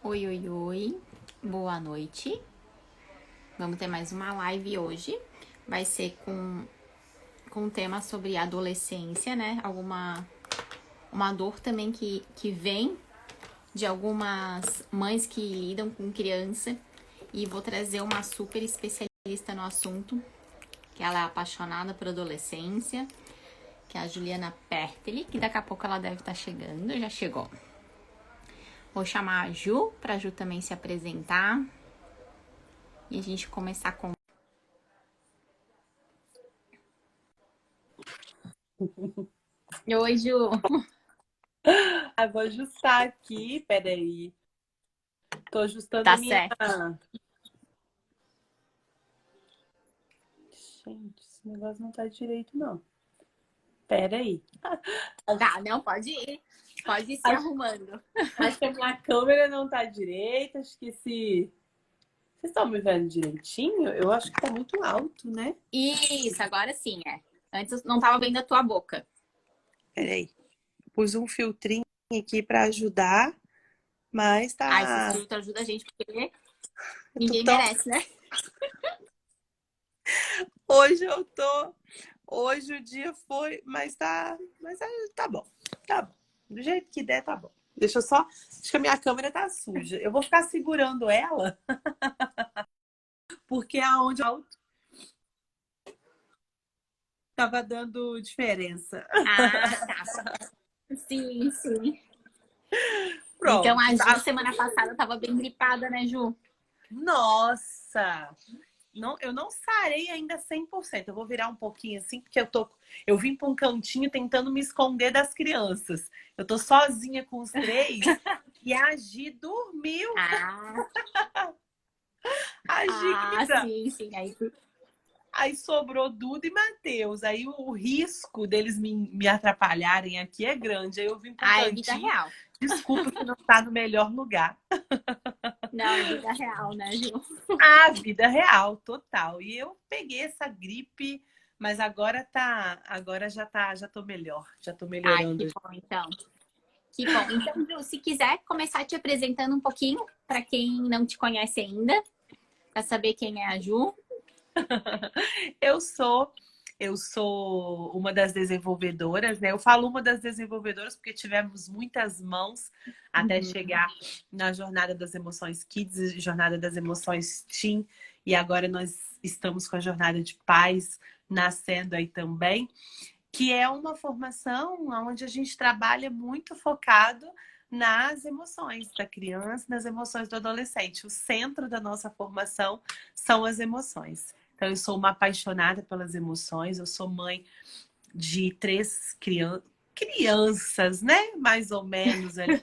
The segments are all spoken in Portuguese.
Oi, oi, oi. Boa noite. Vamos ter mais uma live hoje. Vai ser com um tema sobre adolescência, né? Uma dor também que vem de algumas mães que lidam com criança. E vou trazer uma super especialista no assunto, que ela é apaixonada por adolescência, que é a Juliana Perteli, que daqui a pouco ela deve estar chegando, já chegou. Vou chamar a Ju, pra Ju também se apresentar e a gente começar com. Oi, Ju. Vou ajustar aqui, peraí. Tô ajustando Tá a minha. certo. Gente, esse negócio não tá direito, não. Peraí. Tá, não, pode ir. Pode ir se Acho, arrumando. acho que a minha câmera não tá direita. Acho que se. Vocês estão me vendo direitinho? Eu acho que tá muito alto, né? Isso, agora sim, é. Antes eu não tava vendo a tua boca. Peraí. Pus um filtrinho aqui pra ajudar, mas Ah, esse tá. filtro ajuda a gente, porque Eu tô ninguém tão. merece, né? Hoje eu tô. Hoje o dia foi, mas tá. Tá bom. Tá bom. Do jeito que der, tá bom. Deixa eu só. Acho que a minha câmera tá suja. Eu vou ficar segurando ela, porque aonde eu tava dando diferença. Ah, tá. Sim, sim. Então Pronto. a Ju, Tá. semana passada, tava bem gripada, né, Ju? Nossa! Não, eu não sarei ainda 100%. Eu vou virar um pouquinho assim, porque eu vim para um cantinho tentando me esconder das crianças. Eu tô sozinha com os três e a Gi dormiu. Ah, A Gi, querida. sim, sim. Aí sobrou Duda e Matheus. Aí o risco deles me atrapalharem aqui é grande. Aí eu vim para um É vida cantinho. real. Desculpa que não tá no melhor lugar. Não, é vida real, né, Ju? A vida real, total. E eu peguei essa gripe, mas agora já tô melhor, já tô Ai, melhorando. que bom, então. Que bom. Então, Ju, se quiser começar te apresentando um pouquinho, para quem não te conhece ainda, para saber quem é a Ju. Eu sou eu sou uma das desenvolvedoras, né? Eu falo uma das desenvolvedoras porque tivemos muitas mãos até Uhum. chegar na Jornada das Emoções Kids e Jornada das Emoções Teen, e agora nós estamos com a Jornada de Pais nascendo aí também, que é uma formação onde a gente trabalha muito focado nas emoções da criança, nas emoções do adolescente. O centro da nossa formação são as emoções. Então, eu sou uma apaixonada pelas emoções, eu sou mãe de três crianças, né? Mais ou menos ali.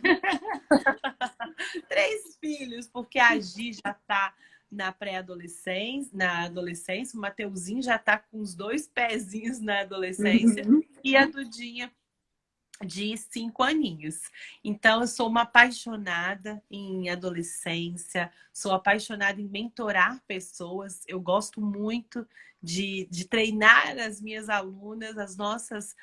Três filhos, porque a Gi já está na pré-adolescência, na adolescência, o Mateuzinho já está com os dois pezinhos na adolescência Uhum. e a Dudinha de 5 aninhos. Então, eu sou uma apaixonada em adolescência, sou apaixonada em mentorar pessoas, eu gosto muito de treinar as minhas alunas, as nossas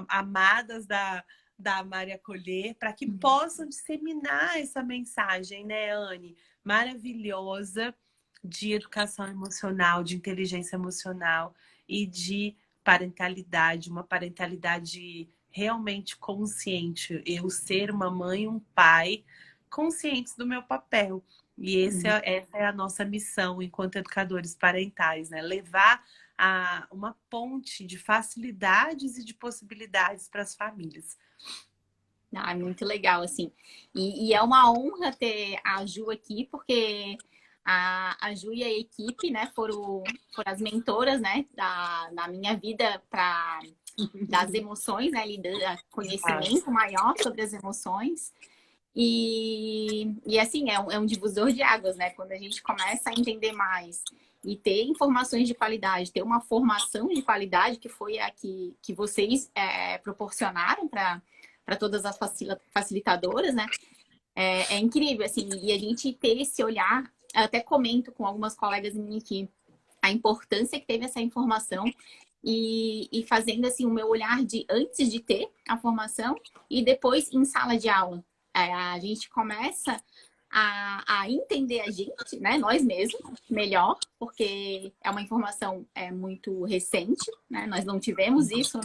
amadas da Maria Colher, para que possam disseminar essa mensagem, né, Anne? Maravilhosa de educação emocional, de inteligência emocional e de parentalidade, uma parentalidade realmente consciente. Eu ser uma mãe e um pai conscientes do meu papel. E essa é a nossa missão enquanto educadores parentais, né? Levar uma ponte de facilidades e de possibilidades para as famílias. Ah, é muito legal, assim. E é uma honra ter a Ju aqui, porque a Ju e a equipe, né, foram as mentoras, né, da minha vida para das emoções, né, conhecimento maior sobre as emoções. E assim, é um divisor de águas, né? Quando a gente começa a entender mais e ter informações de qualidade, ter uma formação de qualidade, que foi a que vocês proporcionaram para todas as facilitadoras, né? É incrível, assim, e a gente ter esse olhar, eu até comento com algumas colegas minhas aqui a importância que teve essa informação e fazendo assim o meu olhar de antes de ter a formação e depois em sala de aula. A gente começa a entender a gente, né, nós mesmos, melhor, porque é uma informação muito recente, né? Nós não tivemos isso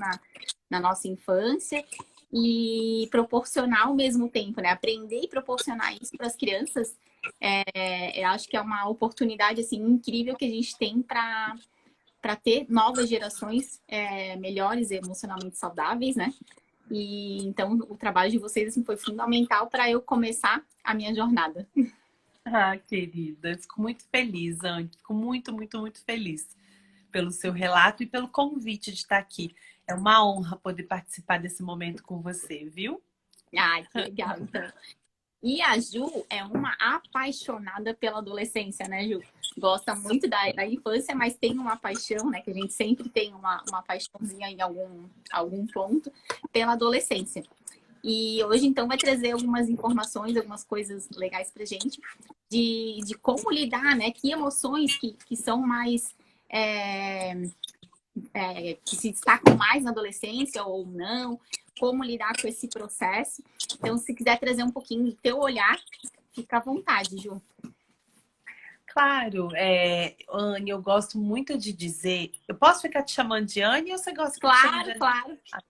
na nossa infância. E proporcionar ao mesmo tempo, né? Aprender e proporcionar isso para as crianças, eu acho que é uma oportunidade assim incrível que a gente tem para ter novas gerações melhores e emocionalmente saudáveis, né? E então o trabalho de vocês assim, foi fundamental para eu começar a minha jornada. Ah, querida, fico muito feliz, Anne. Fico muito, muito, muito feliz pelo seu relato e pelo convite de estar aqui. É uma honra poder participar desse momento com você, viu? Ai, que legal, então. E a Ju é uma apaixonada pela adolescência, né, Ju? Gosta muito da infância, mas tem uma paixão, né? Que a gente sempre tem uma paixãozinha em algum ponto pela adolescência. E hoje, então, vai trazer algumas informações, algumas coisas legais pra gente de como lidar, né? Que emoções que são mais. Que se destacam mais na adolescência ou não, como lidar com esse processo. Então, se quiser trazer um pouquinho do teu olhar, fica à vontade, Ju. Claro, Anne, eu gosto muito de dizer. Eu posso ficar te chamando de Anne ou você gosta que eu te chame de Claro, Anne? claro.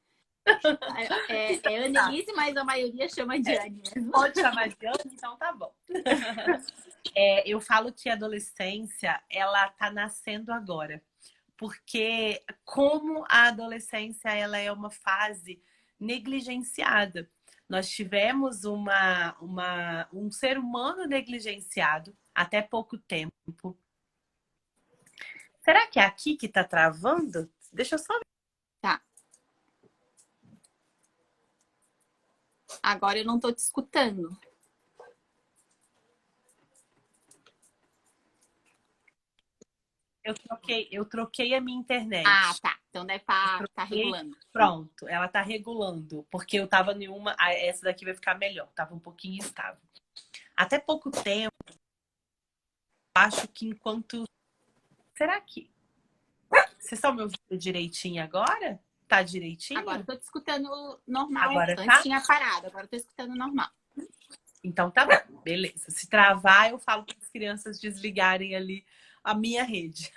É Annelise, mas a maioria chama de Anne mesmo. Pode chamar de Anne, então tá bom. Eu falo que a adolescência, ela tá nascendo agora. Porque como a adolescência ela é uma fase negligenciada. Nós tivemos um ser humano negligenciado até pouco tempo. Será que é aqui que tá travando? Deixa eu só. Tá. Agora eu não tô te escutando. Eu troquei a minha Ah, internet. tá. Então deve tá E regulando. pronto, ela tá regulando, porque eu tava em uma. Essa daqui vai ficar melhor, tava um pouquinho instável. Até pouco tempo, acho que enquanto. Será que. Vocês estão me ouvindo direitinho agora? Tá Agora eu direitinho? tô te escutando normal. Agora Antes tá? tinha parado, agora eu tô escutando normal. Então tá bom, beleza. Se travar, eu falo para as crianças desligarem ali a minha rede.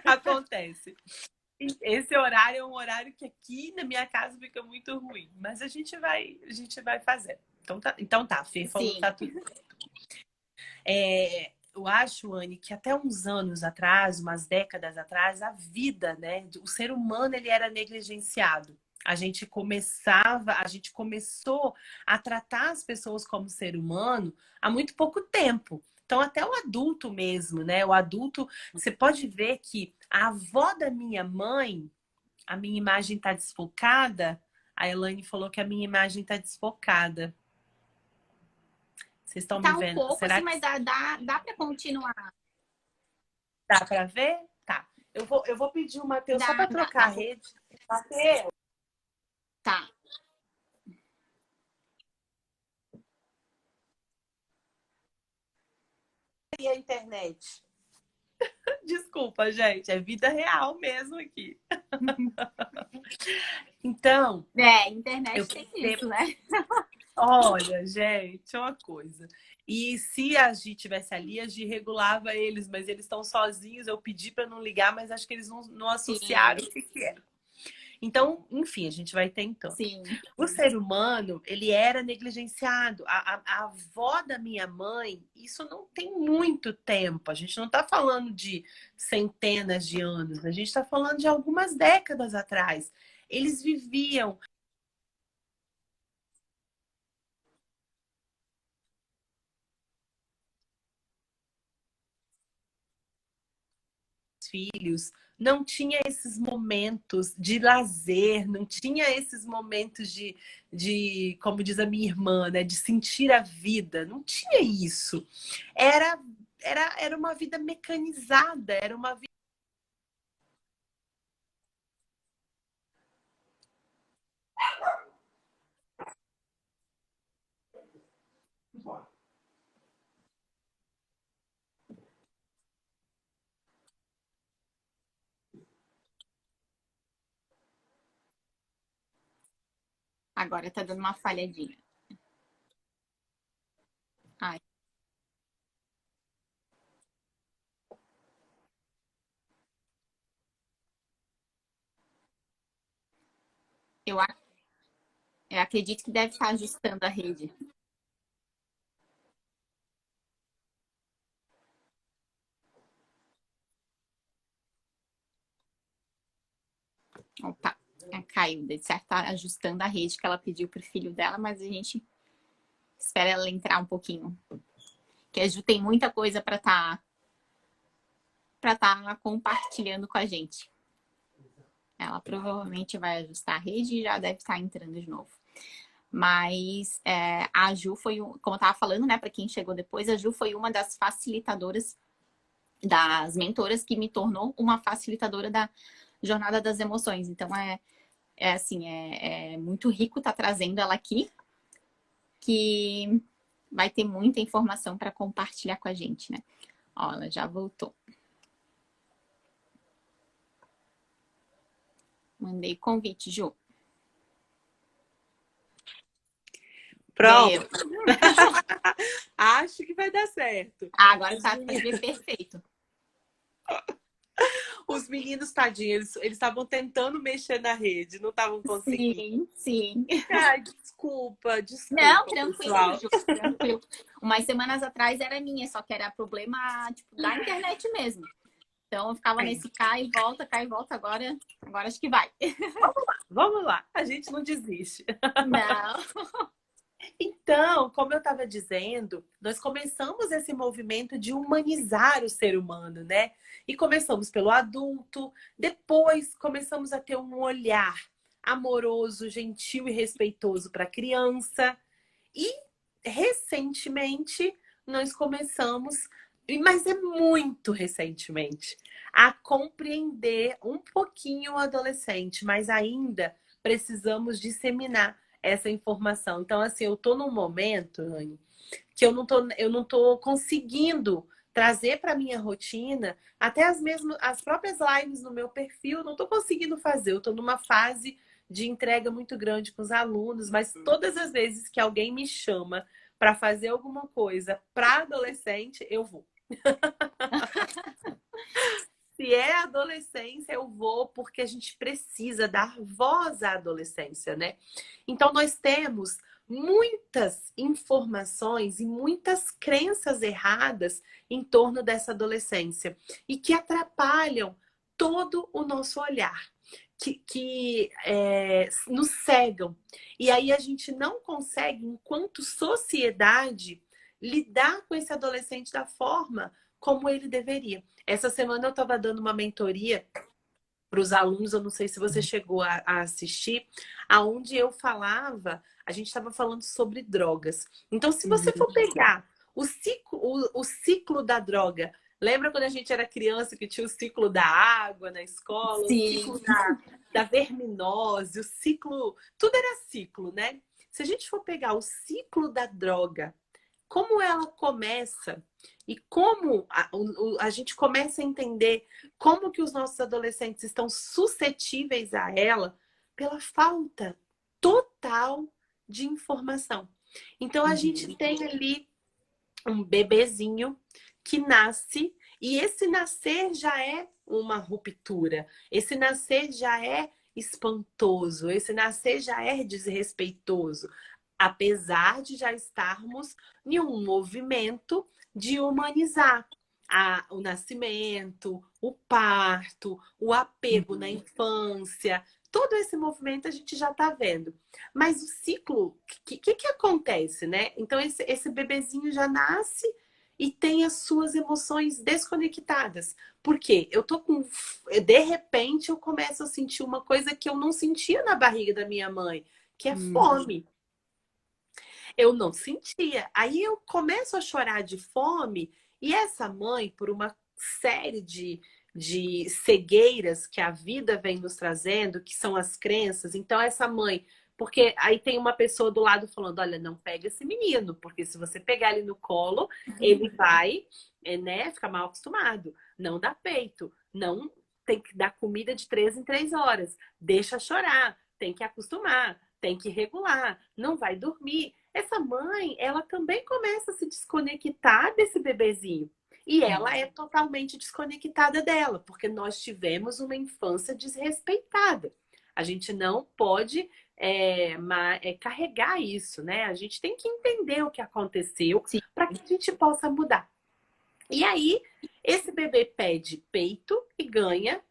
Acontece. Esse horário é um horário que aqui na minha casa fica muito ruim, mas a gente vai fazer. Então tá, Fê falou que Sim. tá tudo. Eu acho, Anne, que até uns anos atrás, umas décadas atrás, a vida, né, o ser humano ele era negligenciado. A gente começou a tratar as pessoas como ser humano há muito pouco tempo. Então, até o adulto mesmo, né? O adulto, você pode ver que a avó da minha mãe, a minha imagem está desfocada. A Elaine falou que a minha imagem está desfocada. Vocês estão me Tá um vendo? pouco Será assim, que mas dá para continuar. dá para ver? Tá. Eu vou pedir o Matheus só para trocar Dá a rede. Matheus, tá. e a internet? Desculpa, gente. É vida real mesmo aqui. Então, eu Internet tem percebo. isso, né? Olha, gente, é uma coisa. E se a Gi tivesse ali, a Gi regulava eles, mas eles estão sozinhos. Eu pedi para não ligar, mas acho que eles não associaram Sim, o que era. Então, enfim, a gente vai tentando. sim. O ser humano, ele era negligenciado. A avó da minha mãe, isso não tem muito tempo. A gente não está falando de centenas de anos, a gente está falando de algumas décadas atrás. Eles viviam filhos, não tinha esses momentos de lazer, não tinha esses momentos como diz a minha irmã, né, de sentir a vida. Não tinha isso. Era, era uma vida mecanizada, era uma vida. Agora tá dando uma falhadinha. Ai, eu, eu acredito que deve estar ajustando a rede. Opa, caiu. De certo, tá ajustando a rede que ela pediu pro filho dela, mas a gente espera ela entrar um pouquinho. Que a Ju tem muita coisa para tá compartilhando com a gente. Ela provavelmente vai ajustar a rede e já deve estar entrando de novo. Mas a Ju foi, como eu tava falando, né, para quem chegou depois, a Ju foi uma das facilitadoras, das mentoras que me tornou uma facilitadora da jornada das emoções. Então assim, é muito rico estar trazendo ela aqui, que vai ter muita informação para compartilhar com a gente, né? Ó, ela já voltou. Mandei convite, Ju. Pronto. Deu. Acho que vai dar certo. Ah, agora tá pra ver perfeito. Os meninos, tadinhos, eles estavam tentando mexer na rede, não estavam conseguindo. Sim, sim. Ai, desculpa, Não, desculpa, tranquilo, pessoal. Ju, tranquilo. Umas semanas atrás era minha, só que era problema, tipo, da internet mesmo. Então eu ficava É, nesse cai e volta, agora acho que vai. vamos lá, a gente não desiste. Não. Então, como eu estava dizendo, nós começamos esse movimento de humanizar o ser humano, né? E começamos pelo adulto, depois começamos a ter um olhar amoroso, gentil e respeitoso para a criança. E recentemente nós começamos, mas é muito recentemente, a compreender um pouquinho o adolescente, mas ainda precisamos disseminar essa informação. Então, assim, eu tô num momento, Anne, que eu não tô conseguindo trazer para minha rotina, até as próprias lives no meu perfil, eu não tô conseguindo fazer. Eu tô numa fase de entrega muito grande com os alunos, mas todas as vezes que alguém me chama para fazer alguma coisa para adolescente, eu vou. Se é adolescência, eu vou, porque a gente precisa dar voz à adolescência, né? Então, nós temos muitas informações e muitas crenças erradas em torno dessa adolescência e que atrapalham todo o nosso olhar, que nos cegam. E aí a gente não consegue, enquanto sociedade, lidar com esse adolescente da forma como ele deveria. Essa semana eu estava dando uma mentoria para os alunos, eu não sei se você chegou a assistir, aonde eu falava, a gente estava falando sobre drogas. Então, se você for pegar o ciclo da droga, lembra quando a gente era criança que tinha o ciclo da água na escola, o Sim. ciclo da verminose, o ciclo. Tudo era ciclo, né? Se a gente for pegar o ciclo da droga, como ela começa e como a gente começa a entender como que os nossos adolescentes estão suscetíveis a ela pela falta total de informação. Então a gente tem ali um bebezinho que nasce e esse nascer já é uma ruptura. Esse nascer já é espantoso, esse nascer já é desrespeitoso, apesar de já estarmos em um movimento de humanizar o nascimento, o parto, o apego na infância. Todo esse movimento a gente já está vendo. Mas o ciclo, o que acontece, né? Então, esse bebezinho já nasce e tem as suas emoções desconectadas. Por quê? Eu tô com. De repente, eu começo a sentir uma coisa que eu não sentia na barriga da minha mãe, que é fome. Eu não sentia. Aí eu começo a chorar de fome, e essa mãe, por uma série de cegueiras que a vida vem nos trazendo, que são as crenças, então essa mãe. Porque aí tem uma pessoa do lado falando: olha, não pega esse menino, porque se você pegar ele no colo, ele vai, né, ficar mal acostumado. Não dá peito, não tem que dar comida de 3 em 3 horas, deixa chorar, tem que acostumar. tem que regular, não vai dormir. Essa mãe, ela também começa a se desconectar desse bebezinho. E ela é totalmente desconectada dela, porque nós tivemos uma infância desrespeitada. A gente não pode carregar isso, né? A gente tem que entender o que aconteceu Sim. para que a gente possa mudar. E aí, esse bebê pede peito e ganha,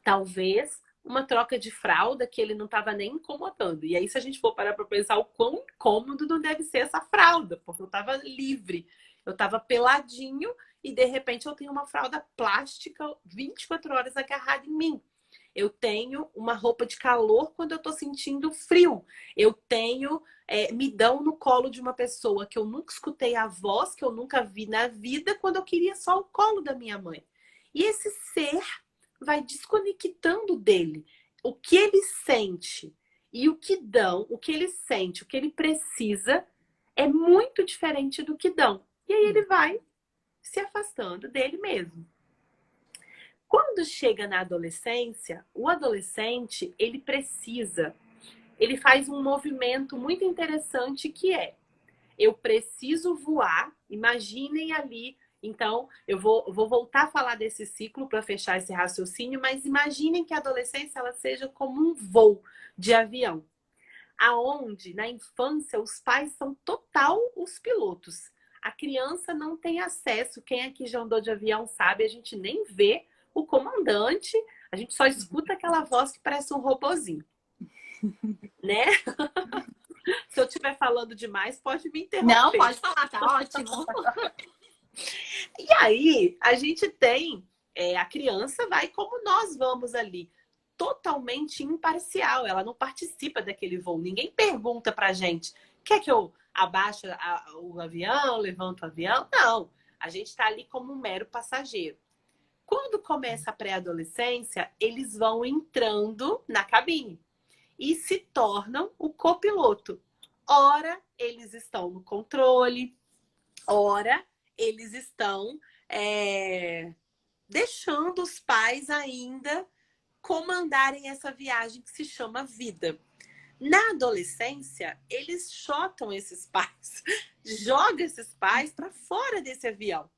talvez, uma troca de fralda que ele não estava nem incomodando. E aí, se a gente for parar para pensar o quão incômodo não deve ser essa fralda, porque eu estava livre, eu estava peladinho e de repente eu tenho uma fralda plástica 24 horas agarrada em mim. Eu tenho uma roupa de calor quando eu estou sentindo frio. Eu tenho me dão no colo de uma pessoa que eu nunca escutei a voz, que eu nunca vi na vida, quando eu queria só o colo da minha mãe. E esse ser vai desconectando dele. O que ele sente e o que dão, o que ele sente, o que ele precisa, é muito diferente do que dão. E aí ele vai se afastando dele mesmo. Quando chega na adolescência, o adolescente, ele faz um movimento muito interessante que é: eu preciso voar. Imaginem ali. Então, eu vou voltar a falar desse ciclo para fechar esse raciocínio, mas imaginem que a adolescência ela seja como um voo de avião, aonde na infância os pais são total os pilotos. A criança não tem acesso. Quem aqui já andou de avião sabe, a gente nem vê o comandante, a gente só escuta aquela voz que parece um robozinho, né? Se eu estiver falando demais, pode me interromper. Não, pode falar, tá ótimo. E aí, a gente tem, a criança vai como nós vamos ali, totalmente imparcial, ela não participa daquele voo, ninguém pergunta pra gente, quer que eu abaixe o avião, levanto o avião? Não, a gente tá ali como um mero passageiro. Quando começa a pré-adolescência, eles vão entrando na cabine e se tornam o copiloto. Ora, eles estão no controle, ora, eles estão deixando os pais ainda comandarem essa viagem que se chama vida. Na adolescência, eles chotam esses pais, jogam esses pais para fora desse avião.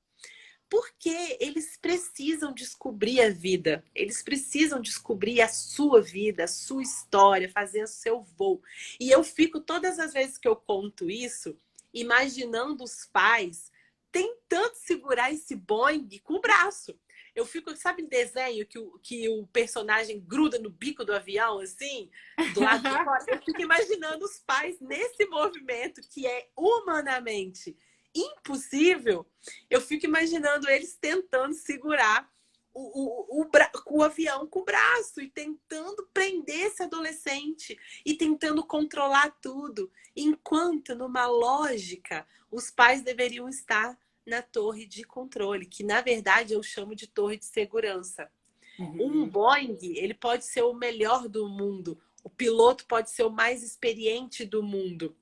Porque eles precisam descobrir a vida, eles precisam descobrir a sua vida, a sua história, fazer o seu voo. E eu fico, todas as vezes que eu conto isso, imaginando os pais tentando segurar esse Boeing com o braço. Eu fico, sabe, em desenho que o personagem gruda no bico do avião, assim, do lado de fora? Eu fico imaginando os pais nesse movimento que é humanamente impossível. Eu fico imaginando eles tentando segurar o avião com o braço e tentando prender esse adolescente e tentando controlar tudo. Enquanto, numa lógica, os pais deveriam estar na torre de controle, que na verdade eu chamo de torre de segurança. Um Boeing, ele pode ser o melhor do mundo, o piloto pode ser o mais experiente do mundo.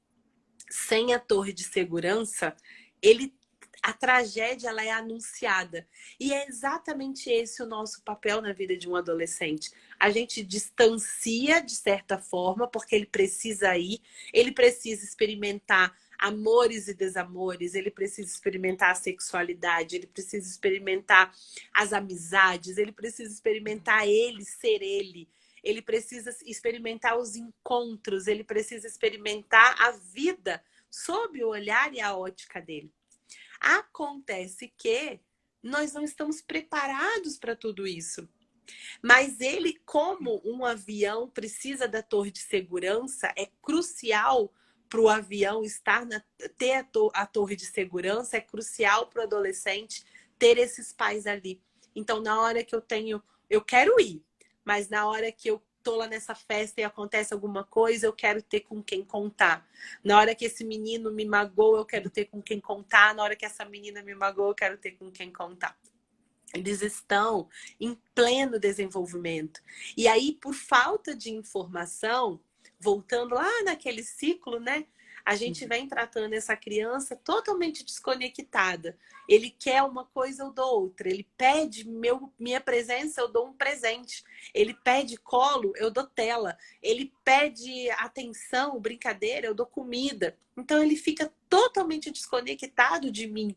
Sem a torre de segurança, a tragédia ela é anunciada. E é exatamente esse o nosso papel na vida de um adolescente. A gente distancia, de certa forma, porque ele precisa ir, ele precisa experimentar amores e desamores, ele precisa experimentar a sexualidade, ele precisa experimentar as amizades, ele precisa experimentar ele ser ele. Ele precisa experimentar os encontros, ele precisa experimentar a vida sob o olhar e a ótica dele. Acontece que nós não estamos preparados para tudo isso. Mas ele, como um avião precisa da torre de segurança, é crucial para o avião ter a torre de segurança, é crucial para o adolescente ter esses pais ali. Então, na hora que eu quero ir, mas na hora que eu tô lá nessa festa e acontece alguma coisa, eu quero ter com quem contar. Na hora que esse menino me magoou, eu quero ter com quem contar. Na hora que essa menina me magoou, eu quero ter com quem contar. Eles estão em pleno desenvolvimento. E aí, por falta de informação, voltando lá naquele ciclo, né? a gente vem tratando essa criança totalmente desconectada. Ele quer uma coisa, eu dou outra. Ele pede minha presença, eu dou um presente. Ele pede colo, eu dou tela. Ele pede atenção, brincadeira, eu dou comida. Então ele fica totalmente desconectado de mim.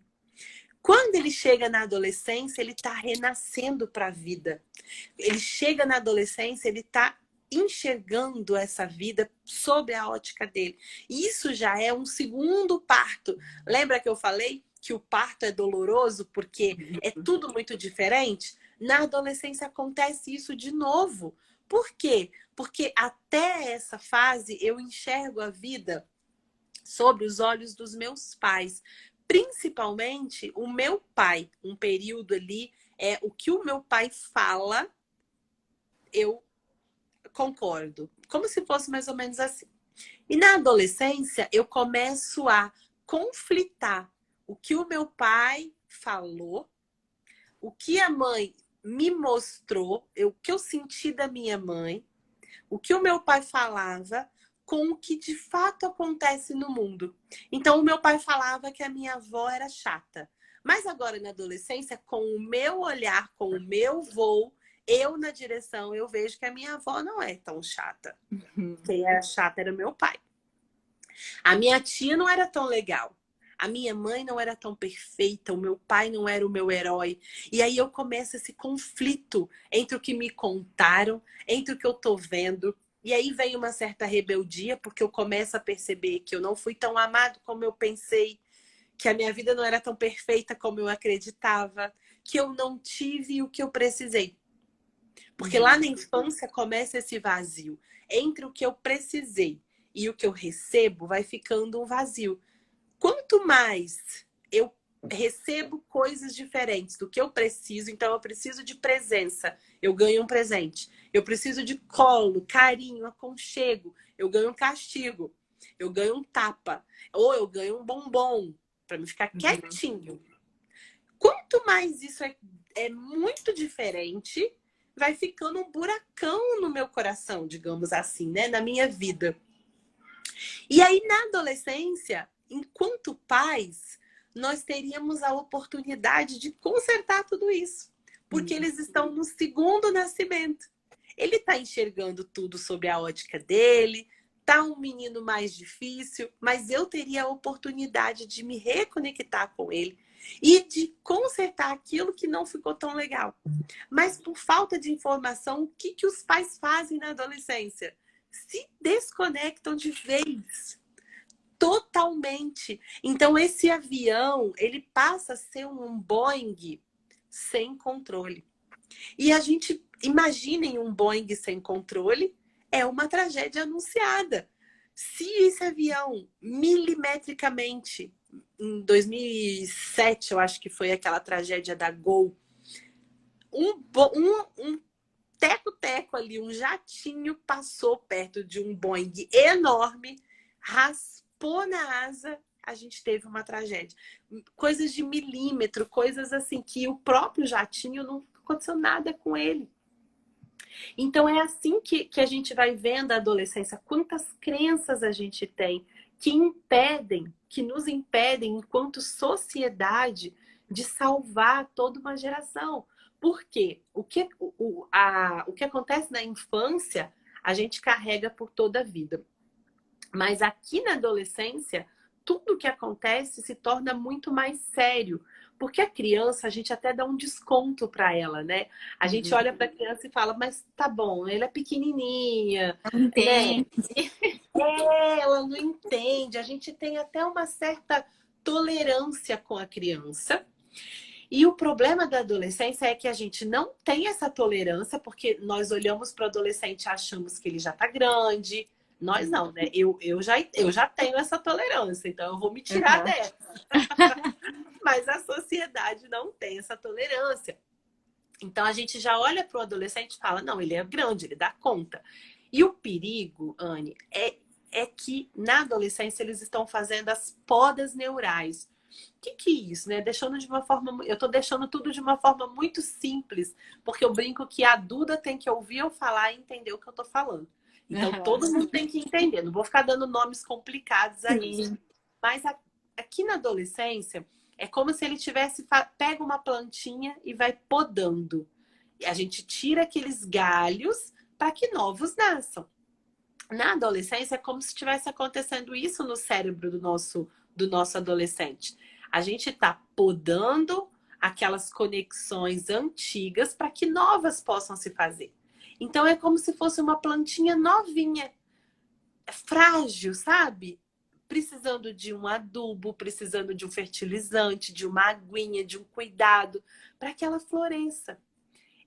Quando ele chega na adolescência, ele está renascendo para a vida. Ele chega na adolescência, ele está enxergando essa vida sob a ótica dele. Isso já é um segundo parto. Lembra que eu falei que o parto é doloroso porque é tudo muito diferente? Na adolescência acontece isso de novo. Por quê? Porque até essa fase eu enxergo a vida sob os olhos dos meus pais. Principalmente o meu pai. Um período ali é o que o meu pai fala, eu concordo. Como se fosse mais ou menos assim. E na adolescência, eu começo a conflitar o que o meu pai falou, o que a mãe me mostrou, o que eu senti da minha mãe, o que o meu pai falava com o que de fato acontece no mundo. Então, o meu pai falava que a minha avó era chata. Mas agora, na adolescência, com o meu olhar, com o meu voo, eu na direção, eu vejo que a minha avó não é tão chata. Quem era chata era o meu pai. A minha tia não era tão legal. A minha mãe não era tão perfeita, o meu pai não era o meu herói. E aí eu começo esse conflito entre o que me contaram, entre o que eu tô vendo. E aí vem uma certa rebeldia, porque eu começo a perceber que eu não fui tão amado como eu pensei, que a minha vida não era tão perfeita como eu acreditava, que eu não tive o que eu precisei. Porque lá na infância começa esse vazio. Entre o que eu precisei e o que eu recebo, vai ficando um vazio. Quanto mais eu recebo coisas diferentes do que eu preciso, então eu preciso de presença, eu ganho um presente. Eu preciso de colo, carinho, aconchego, eu ganho um castigo. Eu ganho um tapa, ou eu ganho um bombom, para me ficar quietinho. Quanto mais isso é muito diferente, vai ficando um buracão no meu coração, digamos assim, né? Na minha vida. E aí, na adolescência, enquanto pais, nós teríamos a oportunidade de consertar tudo isso. Porque eles estão no segundo nascimento. Ele está enxergando tudo sob a ótica dele, tá um menino mais difícil, mas eu teria a oportunidade de me reconectar com ele e de consertar aquilo que não ficou tão legal. Mas por falta de informação, o que os pais fazem na adolescência? Se desconectam de vez. Totalmente. Então, esse avião, ele passa a ser um Boeing sem controle. E a gente, imaginem um Boeing sem controle, é uma tragédia anunciada. Se esse avião, milimetricamente, em 2007, eu acho que foi aquela tragédia da Gol, um teco-teco ali, um jatinho passou perto de um Boeing enorme, raspou na asa, a gente teve uma tragédia. Coisas de milímetro, coisas assim que o próprio jatinho não aconteceu nada com ele. Então é assim que a gente vai vendo a adolescência, quantas crenças a gente tem que nos impedem, enquanto sociedade, de salvar toda uma geração. Por quê? O que acontece na infância, a gente carrega por toda a vida. Mas aqui na adolescência, tudo que acontece se torna muito mais sério. Porque a criança, a gente até dá um desconto para ela, né? A gente olha para a criança e fala, mas tá bom, ela é pequenininha, Entende? né? Ela não entende. A gente tem até uma certa tolerância com a criança. E o problema da adolescência é que a gente não tem essa tolerância, porque nós olhamos para o adolescente e achamos que ele já está grande. Nós não, né? Eu já tenho essa tolerância, então eu vou me tirar dessa. Mas a sociedade não tem essa tolerância. Então a gente já olha para o adolescente e fala, não, ele é grande, ele dá conta. E o perigo, Anne, é que na adolescência eles estão fazendo as podas neurais. O que é isso, né? Eu tô deixando tudo de uma forma muito simples, porque eu brinco que a Duda tem que ouvir eu falar e entender o que eu tô falando. Então, todo mundo tem que entender. Não vou ficar dando nomes complicados a isso. Sim. Mas aqui na adolescência, é como se ele tivesse... Pega uma plantinha e vai podando. E a gente tira aqueles galhos para que novos nasçam. Na adolescência, é como se estivesse acontecendo isso no cérebro do nosso adolescente. A gente está podando aquelas conexões antigas para que novas possam se fazer. Então, é como se fosse uma plantinha novinha, frágil, sabe? Precisando de um adubo, precisando de um fertilizante, de uma aguinha, de um cuidado, para que ela floresça.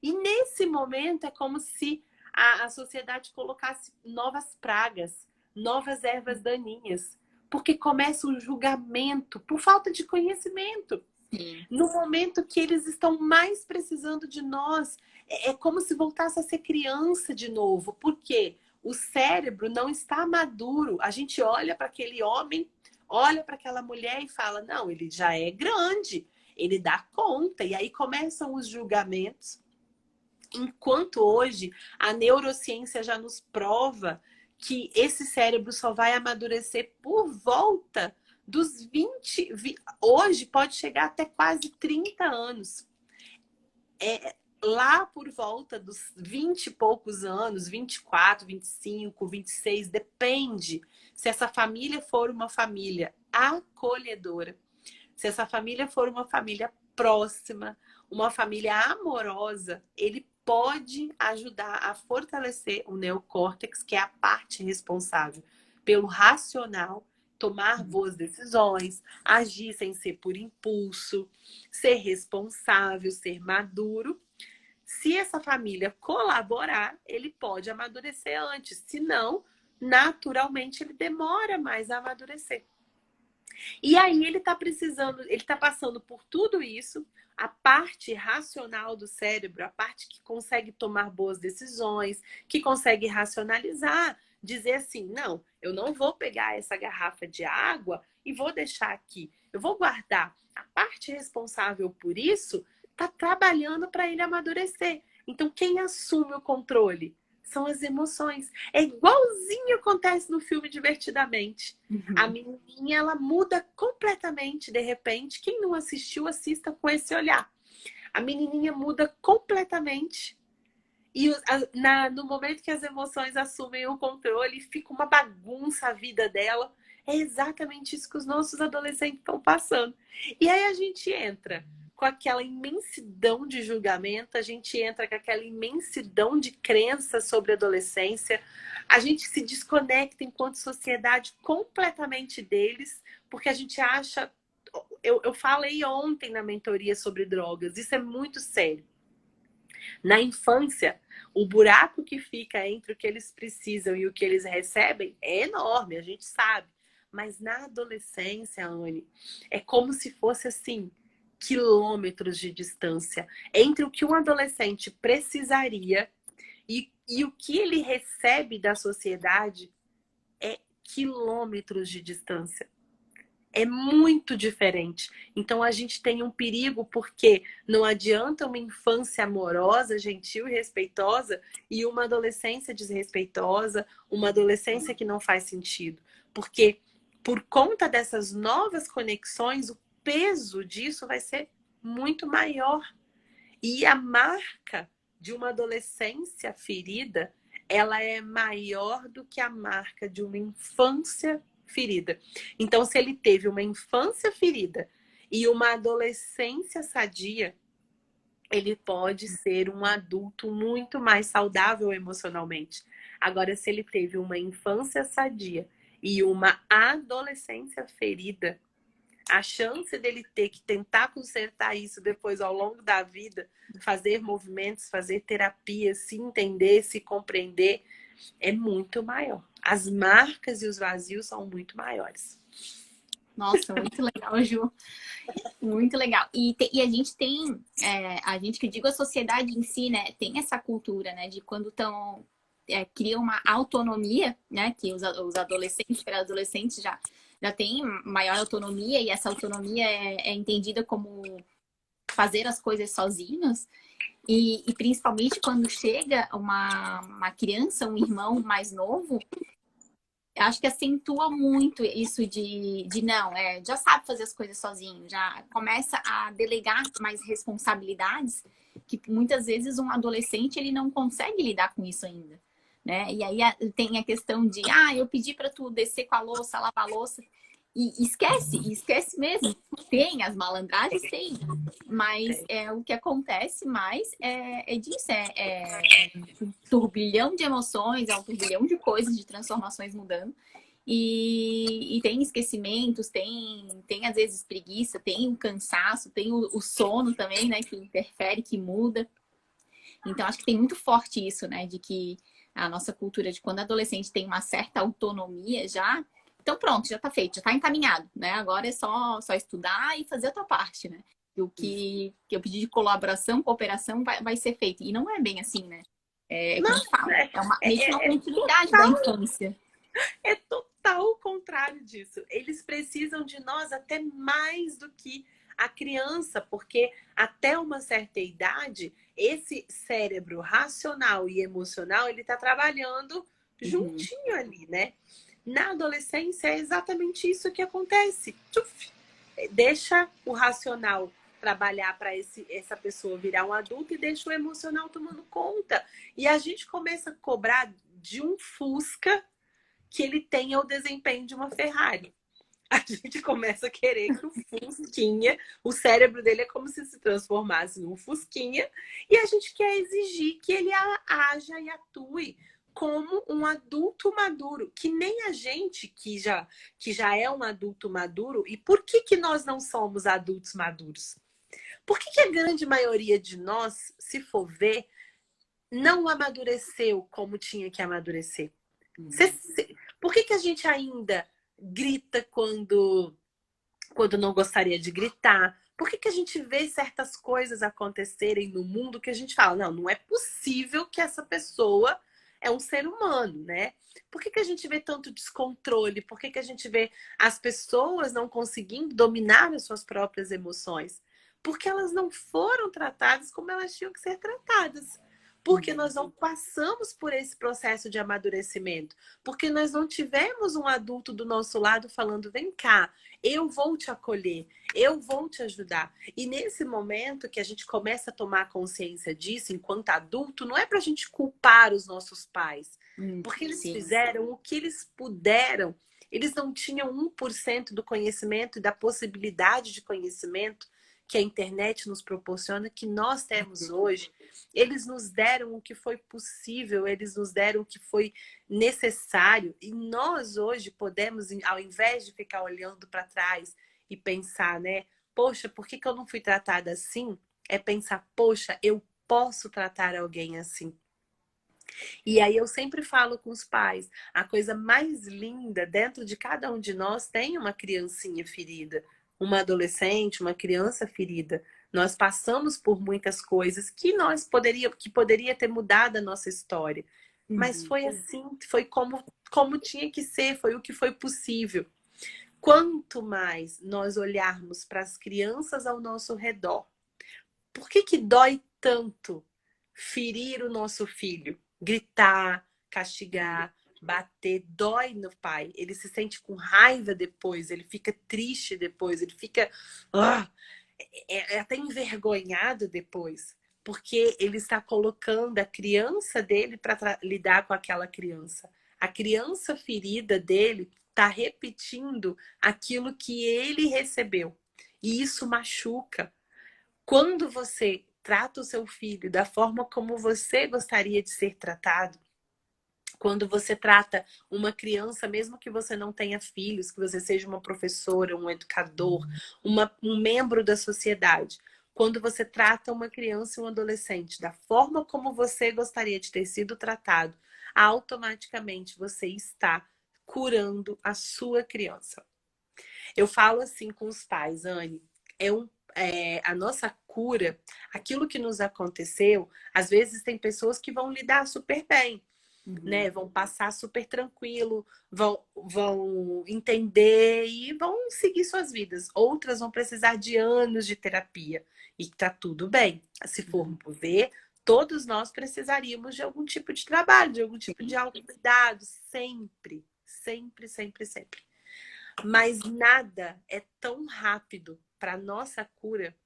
E nesse momento é como se a sociedade colocasse novas pragas, novas ervas daninhas, porque começa o julgamento por falta de conhecimento. Sim. No momento que eles estão mais precisando de nós, é como se voltasse a ser criança de novo. Por quê? O cérebro não está maduro. A gente olha para aquele homem, olha para aquela mulher e fala, não, ele já é grande, ele dá conta. E aí começam os julgamentos. Enquanto hoje a neurociência já nos prova que esse cérebro só vai amadurecer por volta dos 20, hoje pode chegar até quase 30 anos. Lá por volta dos 20 e poucos anos, 24, 25, 26, depende se essa família for uma família acolhedora, se essa família for uma família próxima, uma família amorosa, ele pode ajudar a fortalecer o neocórtex, que é a parte responsável pelo racional, tomar boas decisões, agir sem ser por impulso, ser responsável, ser maduro. Se essa família colaborar, ele pode amadurecer antes. Se não, naturalmente ele demora mais a amadurecer. E aí ele está precisando, ele está passando por tudo isso, a parte racional do cérebro, a parte que consegue tomar boas decisões, que consegue racionalizar, dizer assim, não, eu não vou pegar essa garrafa de água e vou deixar aqui, eu vou guardar. A parte responsável por isso está trabalhando para ele amadurecer. Então, quem assume o controle? São as emoções. É igualzinho acontece no filme Divertidamente. A menininha, ela muda completamente de repente. Quem não assistiu, assista com esse olhar. A menininha muda completamente. E no momento que as emoções assumem o controle, fica uma bagunça a vida dela. É exatamente isso que os nossos adolescentes estão passando. E aí a gente entra com aquela imensidão de julgamento, a gente entra com aquela imensidão de crença sobre a adolescência, a gente se desconecta enquanto sociedade completamente deles, porque a gente acha... Eu falei ontem na mentoria sobre drogas, isso é muito sério. Na infância, o buraco que fica entre o que eles precisam e o que eles recebem é enorme, a gente sabe. Mas na adolescência, Anne, é como se fosse assim, quilômetros de distância entre o que um adolescente precisaria e o que ele recebe da sociedade é quilômetros de distância. É muito diferente. Então a gente tem um perigo porque não adianta uma infância amorosa, gentil e respeitosa e uma adolescência desrespeitosa, uma adolescência que não faz sentido. Porque por conta dessas novas conexões, o peso disso vai ser muito maior. E a marca de uma adolescência ferida, ela é maior do que a marca de uma infância ferida. Então, se ele teve uma infância ferida e uma adolescência sadia, ele pode ser um adulto muito mais saudável emocionalmente. Agora, se ele teve uma infância sadia e uma adolescência ferida, a chance dele ter que tentar consertar isso depois ao longo da vida, fazer movimentos, fazer terapia, se entender, se compreender, é muito maior. As marcas e os vazios são muito maiores. Nossa, muito legal, Ju. Muito legal. E a gente tem, a gente que eu digo a sociedade em si, né, tem essa cultura, né, de quando estão cria uma autonomia, né, que os adolescentes, pré-adolescentes já têm maior autonomia e essa autonomia é entendida como fazer as coisas sozinhos. E principalmente quando chega uma criança, um irmão mais novo, acho que acentua muito isso de não, já sabe fazer as coisas sozinho, já começa a delegar mais responsabilidades que muitas vezes um adolescente ele não consegue lidar com isso ainda, né? E aí tem a questão de, eu pedi para tu descer com a louça, lavar a louça, e esquece mesmo. Tem as malandragens, tem, mas o que acontece mais é disso, um turbilhão de emoções, é um turbilhão de coisas, de transformações mudando. E tem esquecimentos, tem às vezes preguiça, tem o cansaço, tem o sono também, né? Que interfere, que muda. Então, acho que tem muito forte isso, né? De que a nossa cultura de quando adolescente tem uma certa autonomia já, então pronto, já tá feito, já tá encaminhado, né? Agora é só estudar e fazer a tua parte, né? E o que eu pedi de colaboração, cooperação, vai ser feito. E não é bem assim, né? Como eu falo, meio que uma continuidade da infância. É total o contrário disso. Eles precisam de nós até mais do que a criança, porque até uma certa idade, esse cérebro racional e emocional, ele está trabalhando juntinho ali, né? Na adolescência é exatamente isso que acontece. Deixa o racional trabalhar para essa pessoa virar um adulto e deixa o emocional tomando conta. E a gente começa a cobrar de um Fusca que ele tenha o desempenho de uma Ferrari. A gente começa a querer que o Fusquinha, o cérebro dele é como se transformasse num Fusquinha, e a gente quer exigir que ele haja e atue como um adulto maduro, que nem a gente que já é um adulto maduro. E por que nós não somos adultos maduros? Por que a grande maioria de nós, se for ver, não amadureceu como tinha que amadurecer? Por que a gente ainda grita quando não gostaria de gritar? Por que a gente vê certas coisas acontecerem no mundo que a gente fala, não é possível que essa pessoa é um ser humano, né? Por que a gente vê tanto descontrole? Por que a gente vê as pessoas não conseguindo dominar as suas próprias emoções? Porque elas não foram tratadas como elas tinham que ser tratadas. Porque nós não passamos por esse processo de amadurecimento. Porque nós não tivemos um adulto do nosso lado falando, vem cá, eu vou te acolher, eu vou te ajudar. E nesse momento que a gente começa a tomar consciência disso, enquanto adulto, não é para a gente culpar os nossos pais. Porque eles fizeram o que eles puderam. Eles não tinham 1% do conhecimento e da possibilidade de conhecimento que a internet nos proporciona, que nós temos hoje. Eles nos deram o que foi possível, eles nos deram o que foi necessário. E nós hoje podemos, ao invés de ficar olhando para trás e pensar, né? Poxa, por que eu não fui tratada assim? É pensar, poxa, eu posso tratar alguém assim. E aí eu sempre falo com os pais, a coisa mais linda dentro de cada um de nós tem uma criancinha ferida, uma adolescente, uma criança ferida. Nós passamos por muitas coisas que poderia ter mudado a nossa história. Mas foi assim, foi como tinha que ser, foi o que foi possível. Quanto mais nós olharmos para as crianças ao nosso redor, por que dói tanto ferir o nosso filho? Gritar, castigar, bater, dói no pai. Ele se sente com raiva depois, ele fica triste depois, ele fica até envergonhado depois, porque ele está colocando a criança dele para lidar com aquela criança. A criança ferida dele está repetindo aquilo que ele recebeu. E isso machuca. Quando você trata o seu filho da forma como você gostaria de ser tratado, quando você trata uma criança, mesmo que você não tenha filhos, que você seja uma professora, um educador, um membro da sociedade, quando você trata uma criança e um adolescente da forma como você gostaria de ter sido tratado, automaticamente você está curando a sua criança. Eu falo assim com os pais, Anne, a nossa cura, aquilo que nos aconteceu, às vezes tem pessoas que vão lidar super bem. né? Vão passar super tranquilo, vão entender e vão seguir suas vidas. Outras vão precisar de anos de terapia. E tá tudo bem. Se formos ver, todos nós precisaríamos de algum tipo de trabalho, de algum tipo de autocuidado, sempre. Sempre, sempre, sempre. Mas nada é tão rápido para nossa cura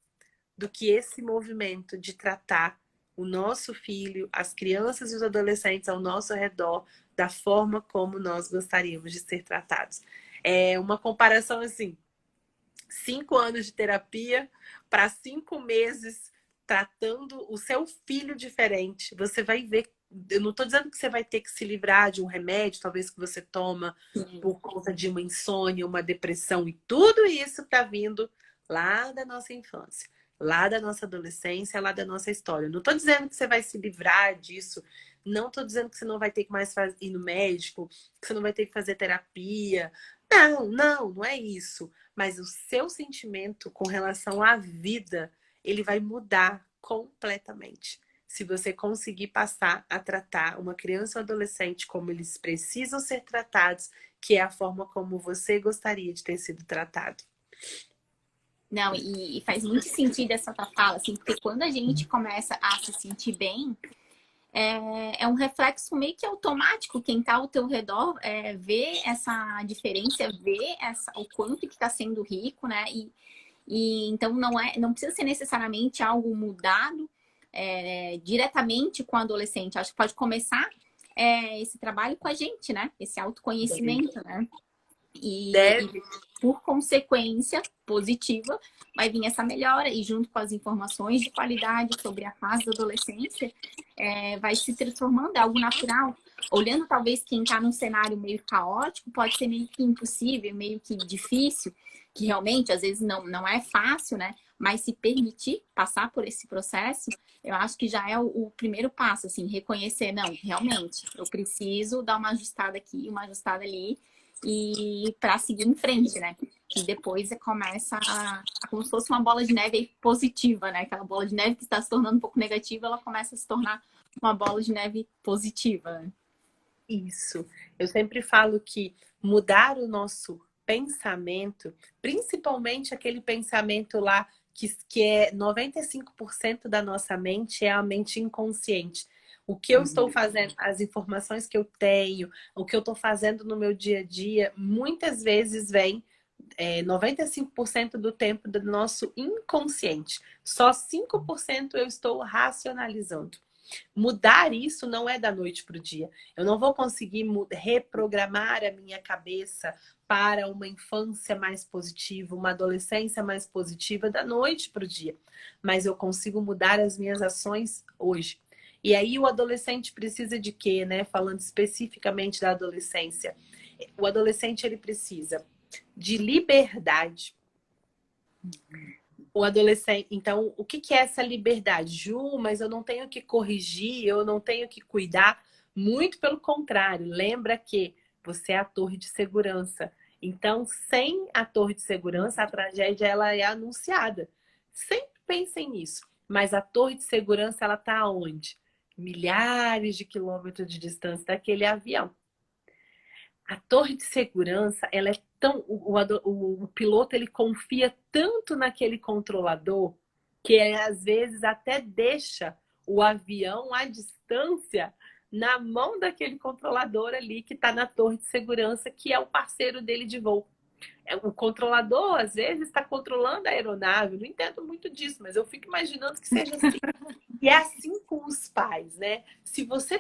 do que esse movimento de tratar o nosso filho, as crianças e os adolescentes ao nosso redor da forma como nós gostaríamos de ser tratados. É uma comparação assim, 5 anos de terapia para 5 meses tratando o seu filho diferente. Você vai ver, eu não estou dizendo que você vai ter que se livrar de um remédio, talvez que você toma por conta de uma insônia, uma depressão, e tudo isso está vindo lá da nossa infância, lá da nossa adolescência, lá da nossa história. Não estou dizendo que você vai se livrar disso, não estou dizendo que você não vai ter que mais ir no médico, que você não vai ter que fazer terapia. Não, não, não é isso. Mas o seu sentimento com relação à vida, ele vai mudar completamente. Se você conseguir passar a tratar uma criança ou adolescente como eles precisam ser tratados, que é a forma como você gostaria de ter sido tratado. Não, e faz muito sentido essa tua fala, assim, porque quando a gente começa a se sentir bem, é um reflexo meio que automático. Quem está ao teu redor vê essa diferença, vê o quanto que está sendo rico, né? E então não precisa ser necessariamente algo mudado diretamente com o adolescente. Acho que pode começar esse trabalho com a gente, né? Esse autoconhecimento, né? E por consequência positiva vai vir essa melhora, e junto com as informações de qualidade sobre a fase da adolescência vai se transformando em algo natural. Olhando talvez quem está num cenário meio caótico, pode ser meio que impossível, meio que difícil, que realmente às vezes não é fácil, né? Mas se permitir passar por esse processo, eu acho que já é o primeiro passo, assim, reconhecer, não, realmente, eu preciso dar uma ajustada aqui, uma ajustada ali, e para seguir em frente, né? E depois começa como se fosse uma bola de neve positiva, né? Aquela bola de neve que está se tornando um pouco negativa, ela começa a se tornar uma bola de neve positiva, né? Isso. Eu sempre falo que mudar o nosso pensamento, principalmente aquele pensamento lá que é 95% da nossa mente, é a mente inconsciente. O que eu estou fazendo, as informações que eu tenho, o que eu estou fazendo no meu dia a dia, muitas vezes vem 95% do tempo do nosso inconsciente. Só 5% eu estou racionalizando. Mudar isso não é da noite para o dia. Eu não vou conseguir reprogramar a minha cabeça para uma infância mais positiva, uma adolescência mais positiva da noite para o dia. Mas eu consigo mudar as minhas ações hoje. E aí o adolescente precisa de quê, né? Falando especificamente da adolescência. O adolescente ele precisa de liberdade. O adolescente, então, o que é essa liberdade? Ju, mas eu não tenho que corrigir, eu não tenho que cuidar. Muito pelo contrário, lembra que você é a torre de segurança. Então, sem a torre de segurança, a tragédia ela é anunciada. Sempre pensem nisso. Mas a torre de segurança, ela está onde? Milhares de quilômetros de distância daquele avião. A torre de segurança, ela é tão. O piloto ele confia tanto naquele controlador que às vezes até deixa o avião à distância na mão daquele controlador ali que está na torre de segurança, que é o parceiro dele de voo. O controlador, às vezes, está controlando a aeronave. Eu não entendo muito disso, mas eu fico imaginando que seja assim. E é assim com os pais, né? Se você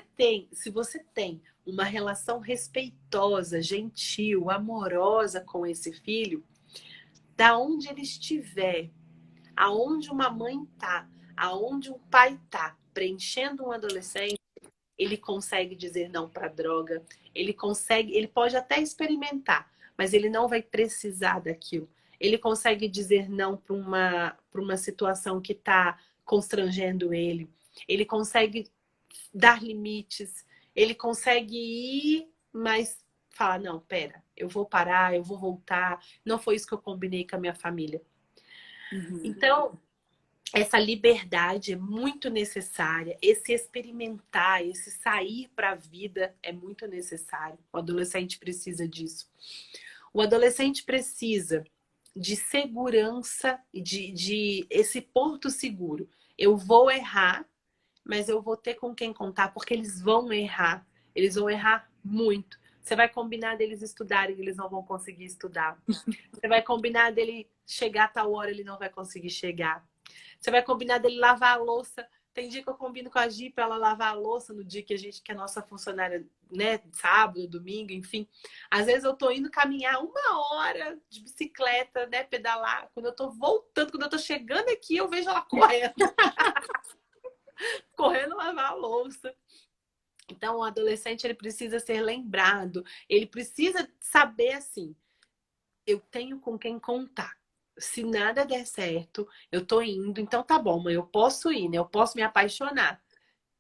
tem uma relação respeitosa, gentil, amorosa com esse filho, da onde ele estiver, aonde uma mãe tá, aonde um pai tá, preenchendo um adolescente, ele consegue dizer não para droga, ele pode até experimentar, mas ele não vai precisar daquilo. Ele consegue dizer não para uma situação que está constrangendo ele. Ele consegue dar limites. Ele consegue ir, mas falar, não, pera, eu vou parar, eu vou voltar. Não foi isso que eu combinei com a minha família. Então, essa liberdade é muito necessária, esse experimentar, esse sair para a vida é muito necessário. O adolescente precisa disso. O adolescente precisa de segurança, de esse porto seguro. Eu vou errar, mas eu vou ter com quem contar, porque eles vão errar muito. Você vai combinar deles estudarem, eles não vão conseguir estudar. Você vai combinar dele chegar a tal hora, ele não vai conseguir chegar. Você vai combinar dele lavar a louça. Tem dia que eu combino com a Gi para ela lavar a louça no dia que que é nossa funcionária, né, sábado, domingo, enfim. Às vezes eu tô indo caminhar 1 hora de bicicleta, né, pedalar. Quando eu tô voltando, quando eu tô chegando aqui, eu vejo ela correndo, correndo lavar a louça. Então, o adolescente, ele precisa ser lembrado, ele precisa saber assim, eu tenho com quem contar. Se nada der certo, eu tô indo, então tá bom, mãe, eu posso ir, né? Eu posso me apaixonar.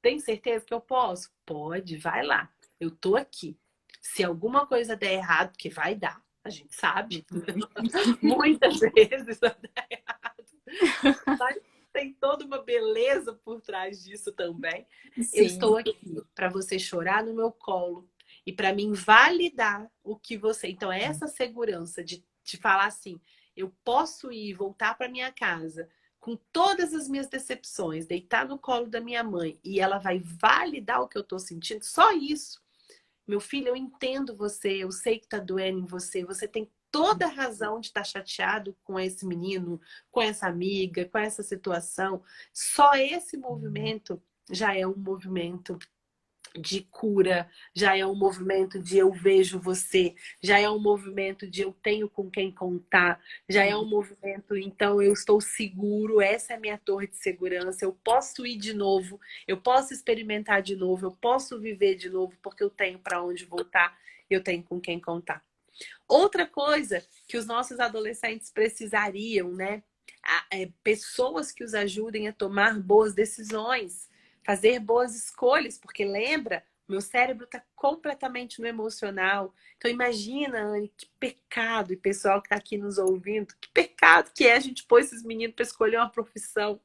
Tem certeza que eu posso? Pode, vai lá. Eu tô aqui. Se alguma coisa der errado, que vai dar, a gente sabe. Muitas vezes vai dar errado. Mas tem toda uma beleza por trás disso também. Eu Sim. estou aqui para você chorar no meu colo e para mim validar o que você. Então, é essa segurança de falar assim: eu posso ir voltar para minha casa com todas as minhas decepções, deitar no colo da minha mãe e ela vai validar o que eu estou sentindo. Só isso. Meu filho, eu entendo você, eu sei que está doendo em você, você tem toda a razão de estar chateado com esse menino, com essa amiga, com essa situação. Só esse movimento já é um movimento de cura, já é um movimento de eu vejo você, já é um movimento de eu tenho com quem contar, já é um movimento, então eu estou seguro, essa é a minha torre de segurança, eu posso ir de novo, eu posso experimentar de novo, eu posso viver de novo, porque eu tenho para onde voltar, eu tenho com quem contar. Outra coisa que os nossos adolescentes precisariam, né? Pessoas que os ajudem a tomar boas decisões, fazer boas escolhas, porque lembra, meu cérebro está completamente no emocional. Então imagina, Anne, que pecado, e pessoal que está aqui nos ouvindo, que pecado que é a gente pôr esses meninos para escolher uma profissão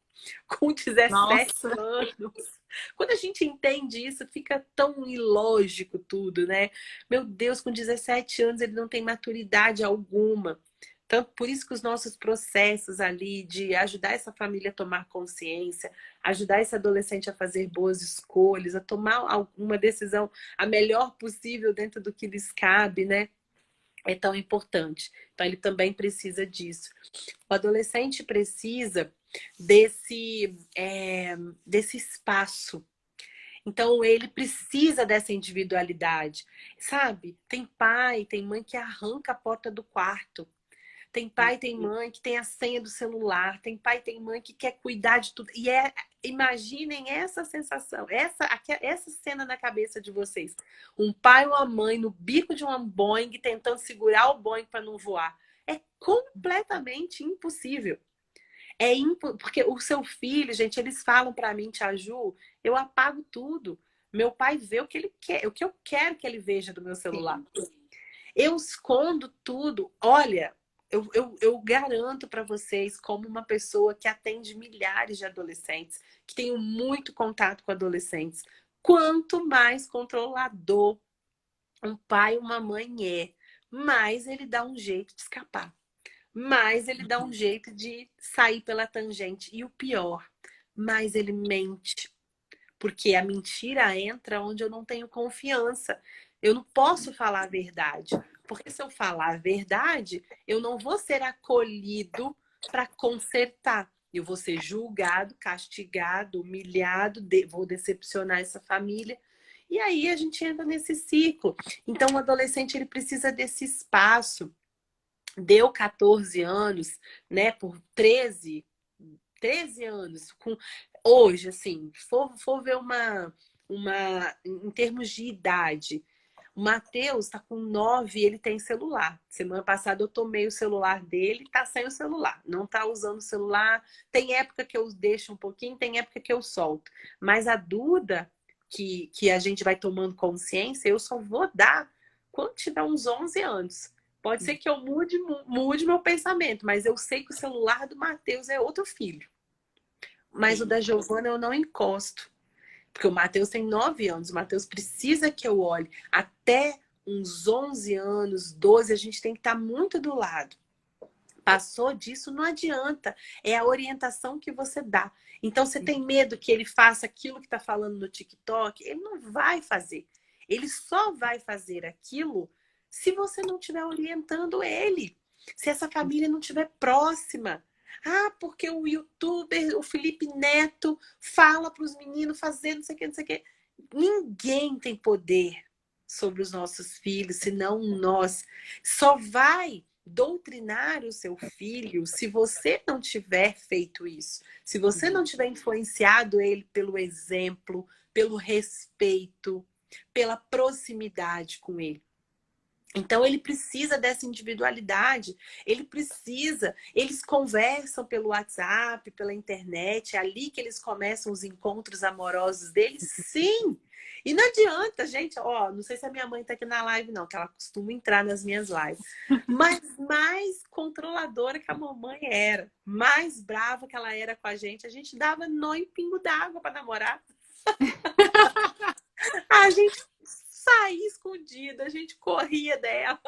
com 17 Nossa. anos. Quando a gente entende isso, fica tão ilógico tudo, né? Meu Deus, com 17 anos ele não tem maturidade alguma. Então, por isso que os nossos processos ali de ajudar essa família a tomar consciência, ajudar esse adolescente a fazer boas escolhas, a tomar alguma decisão a melhor possível dentro do que lhes cabe, né? É tão importante. Então, ele também precisa disso. O adolescente precisa desse espaço. Então, ele precisa dessa individualidade, sabe? Tem pai, tem mãe que arranca a porta do quarto. Tem pai, tem mãe que tem a senha do celular. Tem pai, tem mãe que quer cuidar de tudo. Imaginem essa sensação, essa cena na cabeça de vocês. Um pai ou uma mãe no bico de um Boeing tentando segurar o Boeing para não voar. É completamente impossível. Porque o seu filho, gente, eles falam para mim, Tia Ju, eu apago tudo. Meu pai vê o que ele quer, o que eu quero que ele veja do meu celular. Sim. Eu escondo tudo. Olha, eu garanto para vocês, como uma pessoa que atende milhares de adolescentes, que tenho muito contato com adolescentes, quanto mais controlador um pai ou uma mãe é, mais ele dá um jeito de escapar. Mais ele dá um jeito de sair pela tangente. E o pior, mais ele mente. Porque a mentira entra onde eu não tenho confiança. Eu não posso falar a verdade. Porque se eu falar a verdade, eu não vou ser acolhido para consertar. Eu vou ser julgado, castigado, humilhado, vou decepcionar essa família. E aí a gente entra nesse ciclo. Então o adolescente ele precisa desse espaço. Deu 14 anos, né? Por 13 anos. Hoje, assim, for ver em termos de idade, o Matheus está com 9 e ele tem celular. Semana passada eu tomei o celular dele, tá sem o celular. Não tá usando o celular. Tem época que eu deixo um pouquinho, tem época que eu solto. Mas a Duda, que a gente vai tomando consciência, eu só vou dar quando tiver uns 11 anos. Pode ser que eu mude meu pensamento, mas eu sei que o celular do Matheus é outro filho. mas o Sim. da Giovana eu não encosto. Porque o Matheus tem 9 anos, o Matheus precisa que eu olhe. Até uns 11 anos, 12, a gente tem que estar muito do lado. Passou disso, não adianta. É a orientação que você dá. Então, você tem medo que ele faça aquilo que está falando no TikTok? Ele não vai fazer. Ele só vai fazer aquilo se você não estiver orientando ele. Se essa família não estiver próxima. Ah, porque o youtuber, o Felipe Neto, fala para os meninos fazer não sei o que, não sei o que. Ninguém tem poder sobre os nossos filhos, senão nós. Só vai doutrinar o seu filho se você não tiver feito isso. Se você não tiver influenciado ele pelo exemplo, pelo respeito, pela proximidade com ele. Então ele precisa dessa individualidade, eles conversam pelo WhatsApp, pela internet, é ali que eles começam os encontros amorosos deles, sim. E não adianta, gente, ó, não sei se a minha mãe tá aqui na live não, que ela costuma entrar nas minhas lives, mas mais controladora que a mamãe era, mais brava que ela era com a gente dava nó em pingo d'água para namorar. A gente saía escondida, a gente corria dela,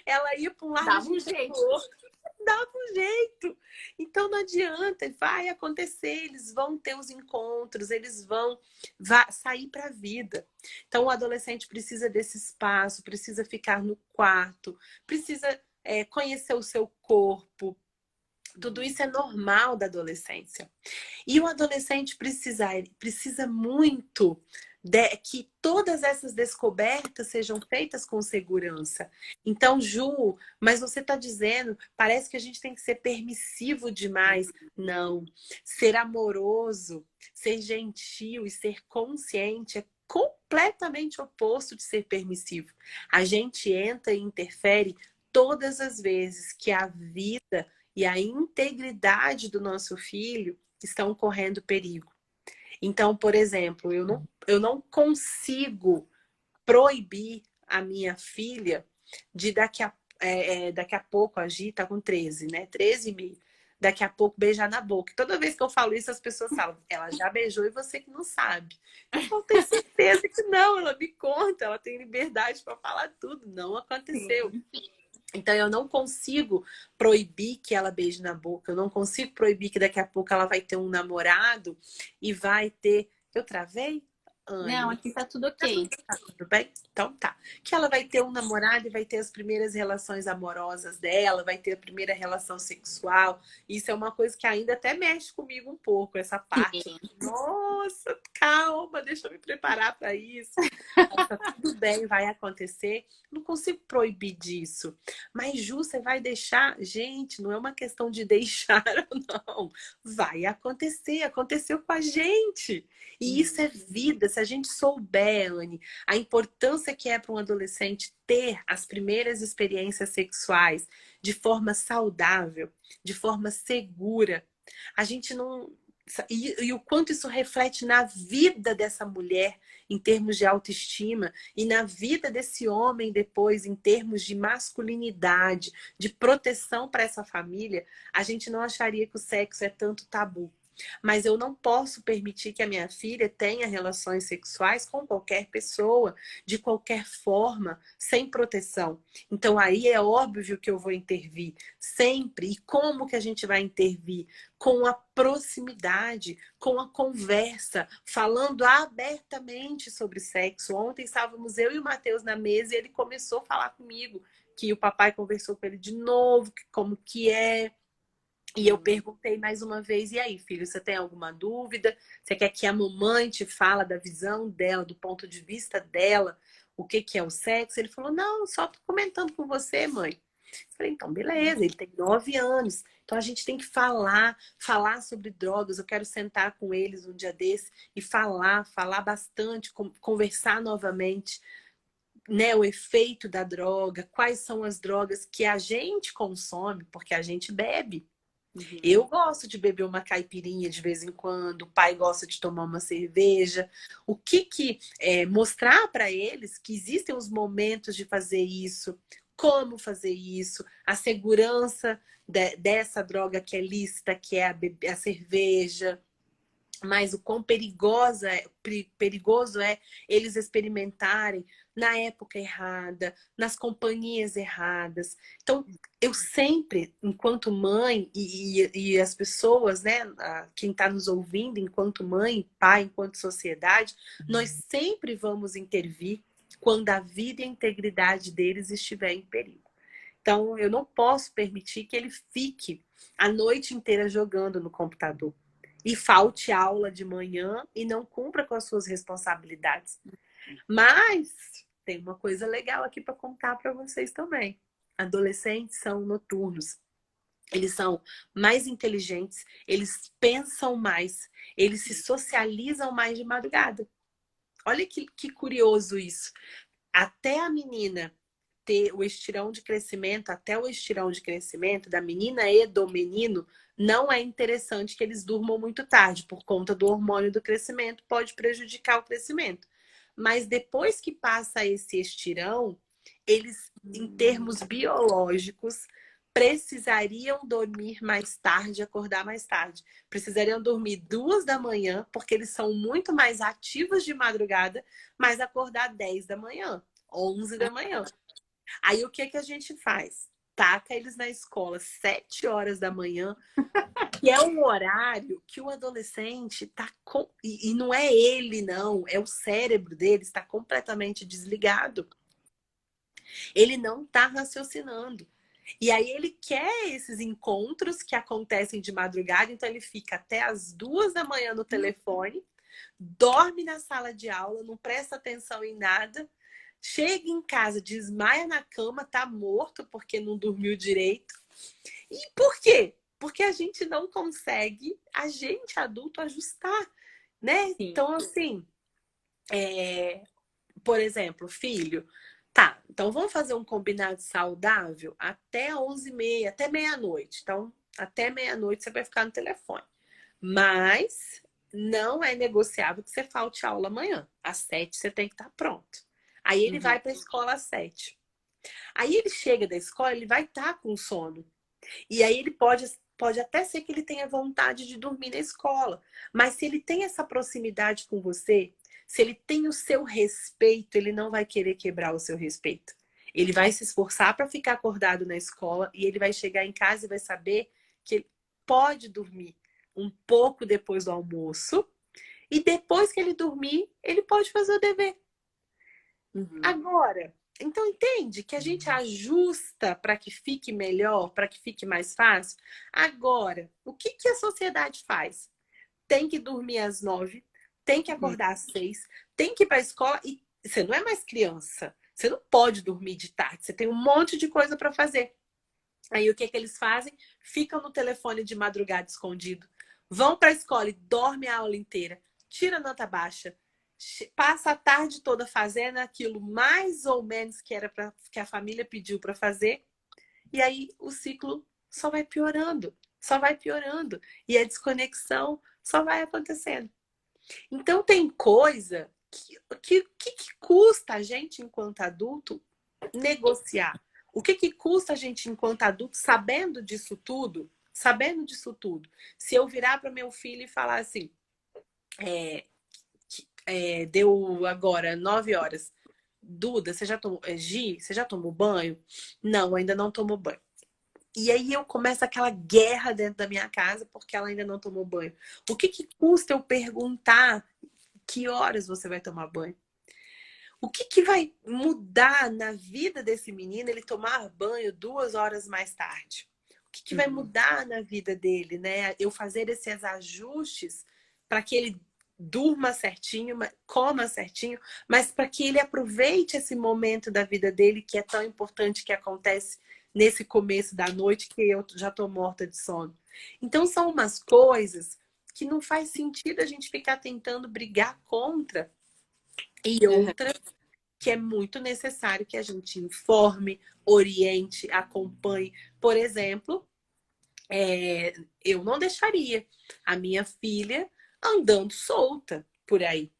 ela ia para um lado, Dava um jeito. dava um jeito. Então não adianta, vai acontecer, eles vão ter os encontros, eles vão sair para a vida. Então o adolescente precisa desse espaço, precisa ficar no quarto, precisa conhecer o seu corpo. Tudo isso é normal da adolescência. E o adolescente precisa muito que todas essas descobertas sejam feitas com segurança. Então, Ju, mas você está dizendo, parece que a gente tem que ser permissivo demais. Não. Ser amoroso, ser gentil e ser consciente é completamente oposto de ser permissivo. A gente entra e interfere todas as vezes que a vida e a integridade do nosso filho estão correndo perigo. Então, por exemplo, eu não consigo proibir a minha filha de daqui a pouco, a Gi tá com 13, né? 13,5. Daqui a pouco beijar na boca. Toda vez que eu falo isso, as pessoas falam, ela já beijou e você que não sabe. Eu falo, tenho certeza que não, ela me conta, ela tem liberdade para falar tudo. Não aconteceu. Sim. Então, eu não consigo proibir que ela beije na boca. Eu não consigo proibir que daqui a pouco ela vai ter um namorado e vai ter... Eu travei, Não, Anne? aqui tá tudo ok. Tá tudo bem? Então tá. Que ela vai ter um namorado e vai ter as primeiras relações amorosas dela, vai ter a primeira relação sexual. Isso é uma coisa que ainda até mexe comigo um pouco, essa parte. Sim. Nossa, calma, deixa eu me preparar para isso. Mas tá tudo bem, vai acontecer. Não consigo proibir disso. Mas, Ju, você vai deixar? Gente, não é uma questão de deixar ou não. Vai acontecer. Aconteceu com a gente. E isso é vida. Se a gente souber, Anne, a importância que é para um adolescente ter as primeiras experiências sexuais de forma saudável, de forma segura, a gente não... E o quanto isso reflete na vida dessa mulher em termos de autoestima e na vida desse homem depois em termos de masculinidade, de proteção para essa família, a gente não acharia que o sexo é tanto tabu. Mas eu não posso permitir que a minha filha tenha relações sexuais com qualquer pessoa, de qualquer forma, sem proteção. Então aí é óbvio que eu vou intervir sempre. E como que a gente vai intervir? Com a proximidade, com a conversa, falando abertamente sobre sexo. Ontem estávamos eu e o Matheus na mesa e ele começou a falar comigo que o papai conversou com ele de novo, como que é. E eu perguntei mais uma vez, e aí, filho, você tem alguma dúvida? Você quer que a mamãe te fala da visão dela, do ponto de vista dela, o que que é o sexo? Ele falou, não, só tô comentando com você, mãe. Eu falei, então, beleza, ele tem 9 anos. Então, a gente tem que falar sobre drogas. Eu quero sentar com eles um dia desse e falar bastante, conversar novamente, né, o efeito da droga, quais são as drogas que a gente consome, porque a gente bebe. Eu gosto de beber uma caipirinha de vez em quando, o pai gosta de tomar uma cerveja. O que mostrar para eles que existem os momentos de fazer isso, como fazer isso, a segurança dessa droga que é lícita, que é a cerveja. mas o quão perigoso é eles experimentarem na época errada, nas companhias erradas. Então, eu sempre, enquanto mãe, e as pessoas, né, quem está nos ouvindo, enquanto mãe, pai, enquanto sociedade, nós sempre vamos intervir quando a vida e a integridade deles estiver em perigo. Então, eu não posso permitir que ele fique a noite inteira jogando no computador e falte aula de manhã e não cumpra com as suas responsabilidades. Mas tem uma coisa legal aqui para contar para vocês também. Adolescentes são noturnos. Eles são mais inteligentes, eles pensam mais, eles se socializam mais de madrugada. Olha que curioso isso. Até a menina ter o estirão de crescimento, até o estirão de crescimento da menina e do menino, não é interessante que eles durmam muito tarde, por conta do hormônio do crescimento, pode prejudicar o crescimento. Mas depois que passa esse estirão, eles, em termos biológicos, precisariam dormir mais tarde, acordar mais tarde. Precisariam dormir 2 da manhã, porque eles são muito mais ativos de madrugada, mas acordar 10 da manhã, 11 da manhã. Aí o que que a gente faz? Taca eles na escola 7 horas da manhã, que é um horário que o adolescente tá com... E não é ele, não, é o cérebro dele, está completamente desligado. Ele não está raciocinando. E aí ele quer esses encontros que acontecem de madrugada, então ele fica até as 2 da manhã no telefone, dorme na sala de aula, não presta atenção em nada, chega em casa, desmaia na cama, tá morto porque não dormiu direito. E por quê? Porque a gente não consegue, a gente adulto, ajustar, né? Sim. Então, assim, por exemplo, filho, tá, então vamos fazer um combinado saudável até 11h30, até meia-noite. Então, até meia-noite você vai ficar no telefone. Mas não é negociável que você falte aula amanhã. Às 7 você tem que estar pronto. Aí ele vai para a escola às 7. Aí ele chega da escola, ele vai estar com sono. E aí ele pode até ser que ele tenha vontade de dormir na escola. Mas se ele tem essa proximidade com você, se ele tem o seu respeito, ele não vai querer quebrar o seu respeito. Ele vai se esforçar para ficar acordado na escola e ele vai chegar em casa e vai saber que ele pode dormir um pouco depois do almoço. E depois que ele dormir, ele pode fazer o dever. Agora, então entende que a gente ajusta para que fique melhor, para que fique mais fácil? Agora, o que a sociedade faz? Tem que dormir às 9, tem que acordar às 6, tem que ir para a escola e você não é mais criança. Você não pode dormir de tarde, você tem um monte de coisa para fazer. Aí o que eles fazem? Ficam no telefone de madrugada escondido, vão para a escola e dormem a aula inteira, tira nota baixa, passa a tarde toda fazendo aquilo mais ou menos que era que a família pediu para fazer. E aí o ciclo só vai piorando, só vai piorando. E a desconexão só vai acontecendo. Então tem coisa que custa a gente, enquanto adulto, negociar. O que custa a gente, enquanto adulto, sabendo disso tudo? Sabendo disso tudo. Se eu virar para meu filho e falar assim, deu agora 9 horas. Duda, você já tomou... Gi, você já tomou banho? Não, ainda não tomou banho. E aí eu começo aquela guerra dentro da minha casa porque ela ainda não tomou banho. O que custa eu perguntar que horas você vai tomar banho? O que vai mudar na vida desse menino ele tomar banho 2 horas mais tarde? O que vai mudar na vida dele, né? Eu fazer esses ajustes para que ele durma certinho, coma certinho, mas para que ele aproveite esse momento da vida dele que é tão importante, que acontece nesse começo da noite, que eu já tô morta de sono. Então são umas coisas que não faz sentido a gente ficar tentando brigar contra, e outras que é muito necessário que a gente informe, oriente, acompanhe. Por exemplo, eu não deixaria a minha filha andando solta por aí.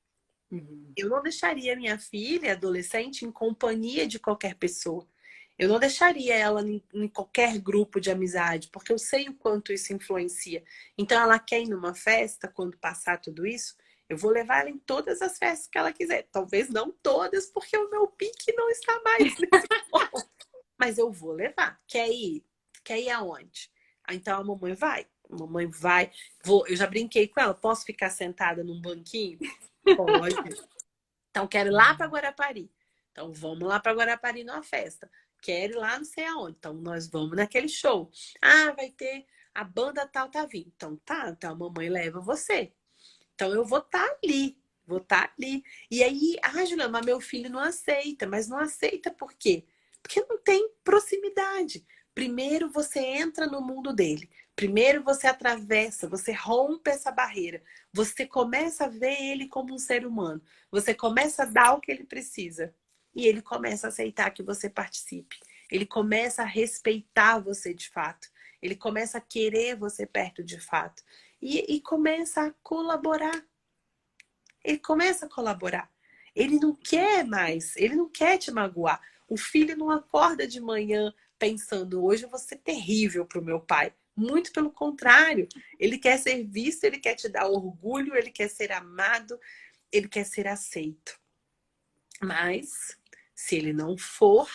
Eu não deixaria a minha filha, adolescente, em companhia de qualquer pessoa. Eu não deixaria ela em qualquer grupo de amizade, porque eu sei o quanto isso influencia. Então, ela quer ir numa festa, quando passar tudo isso, eu vou levar ela em todas as festas que ela quiser. Talvez não todas, porque o meu pique não está mais nesse ponto. Mas eu vou levar. Quer ir? Quer ir aonde? Então, a mamãe vai. A mamãe vai. Eu já brinquei com ela. Posso ficar sentada num banquinho? Pode. Então, quero ir lá para Guarapari. Então, vamos lá para Guarapari numa festa. Quero ir lá não sei aonde. Então, nós vamos naquele show. Ah, vai ter a banda tal tá vindo. Então, tá. Então, a mamãe leva você. Então, eu vou estar ali. Vou estar ali. E aí, Juliana, mas meu filho não aceita. Mas não aceita por quê? Porque não tem proximidade. Primeiro você entra no mundo dele. Primeiro você atravessa, você rompe essa barreira. Você começa a ver ele como um ser humano. Você começa a dar o que ele precisa. E ele começa a aceitar que você participe. Ele começa a respeitar você de fato. Ele começa a querer você perto de fato. E começa a colaborar. Ele começa a colaborar. Ele não quer mais, ele não quer te magoar. O filho não acorda de manhã pensando, hoje eu vou ser terrível para o meu pai. Muito pelo contrário, ele quer ser visto, ele quer te dar orgulho, ele quer ser amado, ele quer ser aceito. Mas, se ele não for,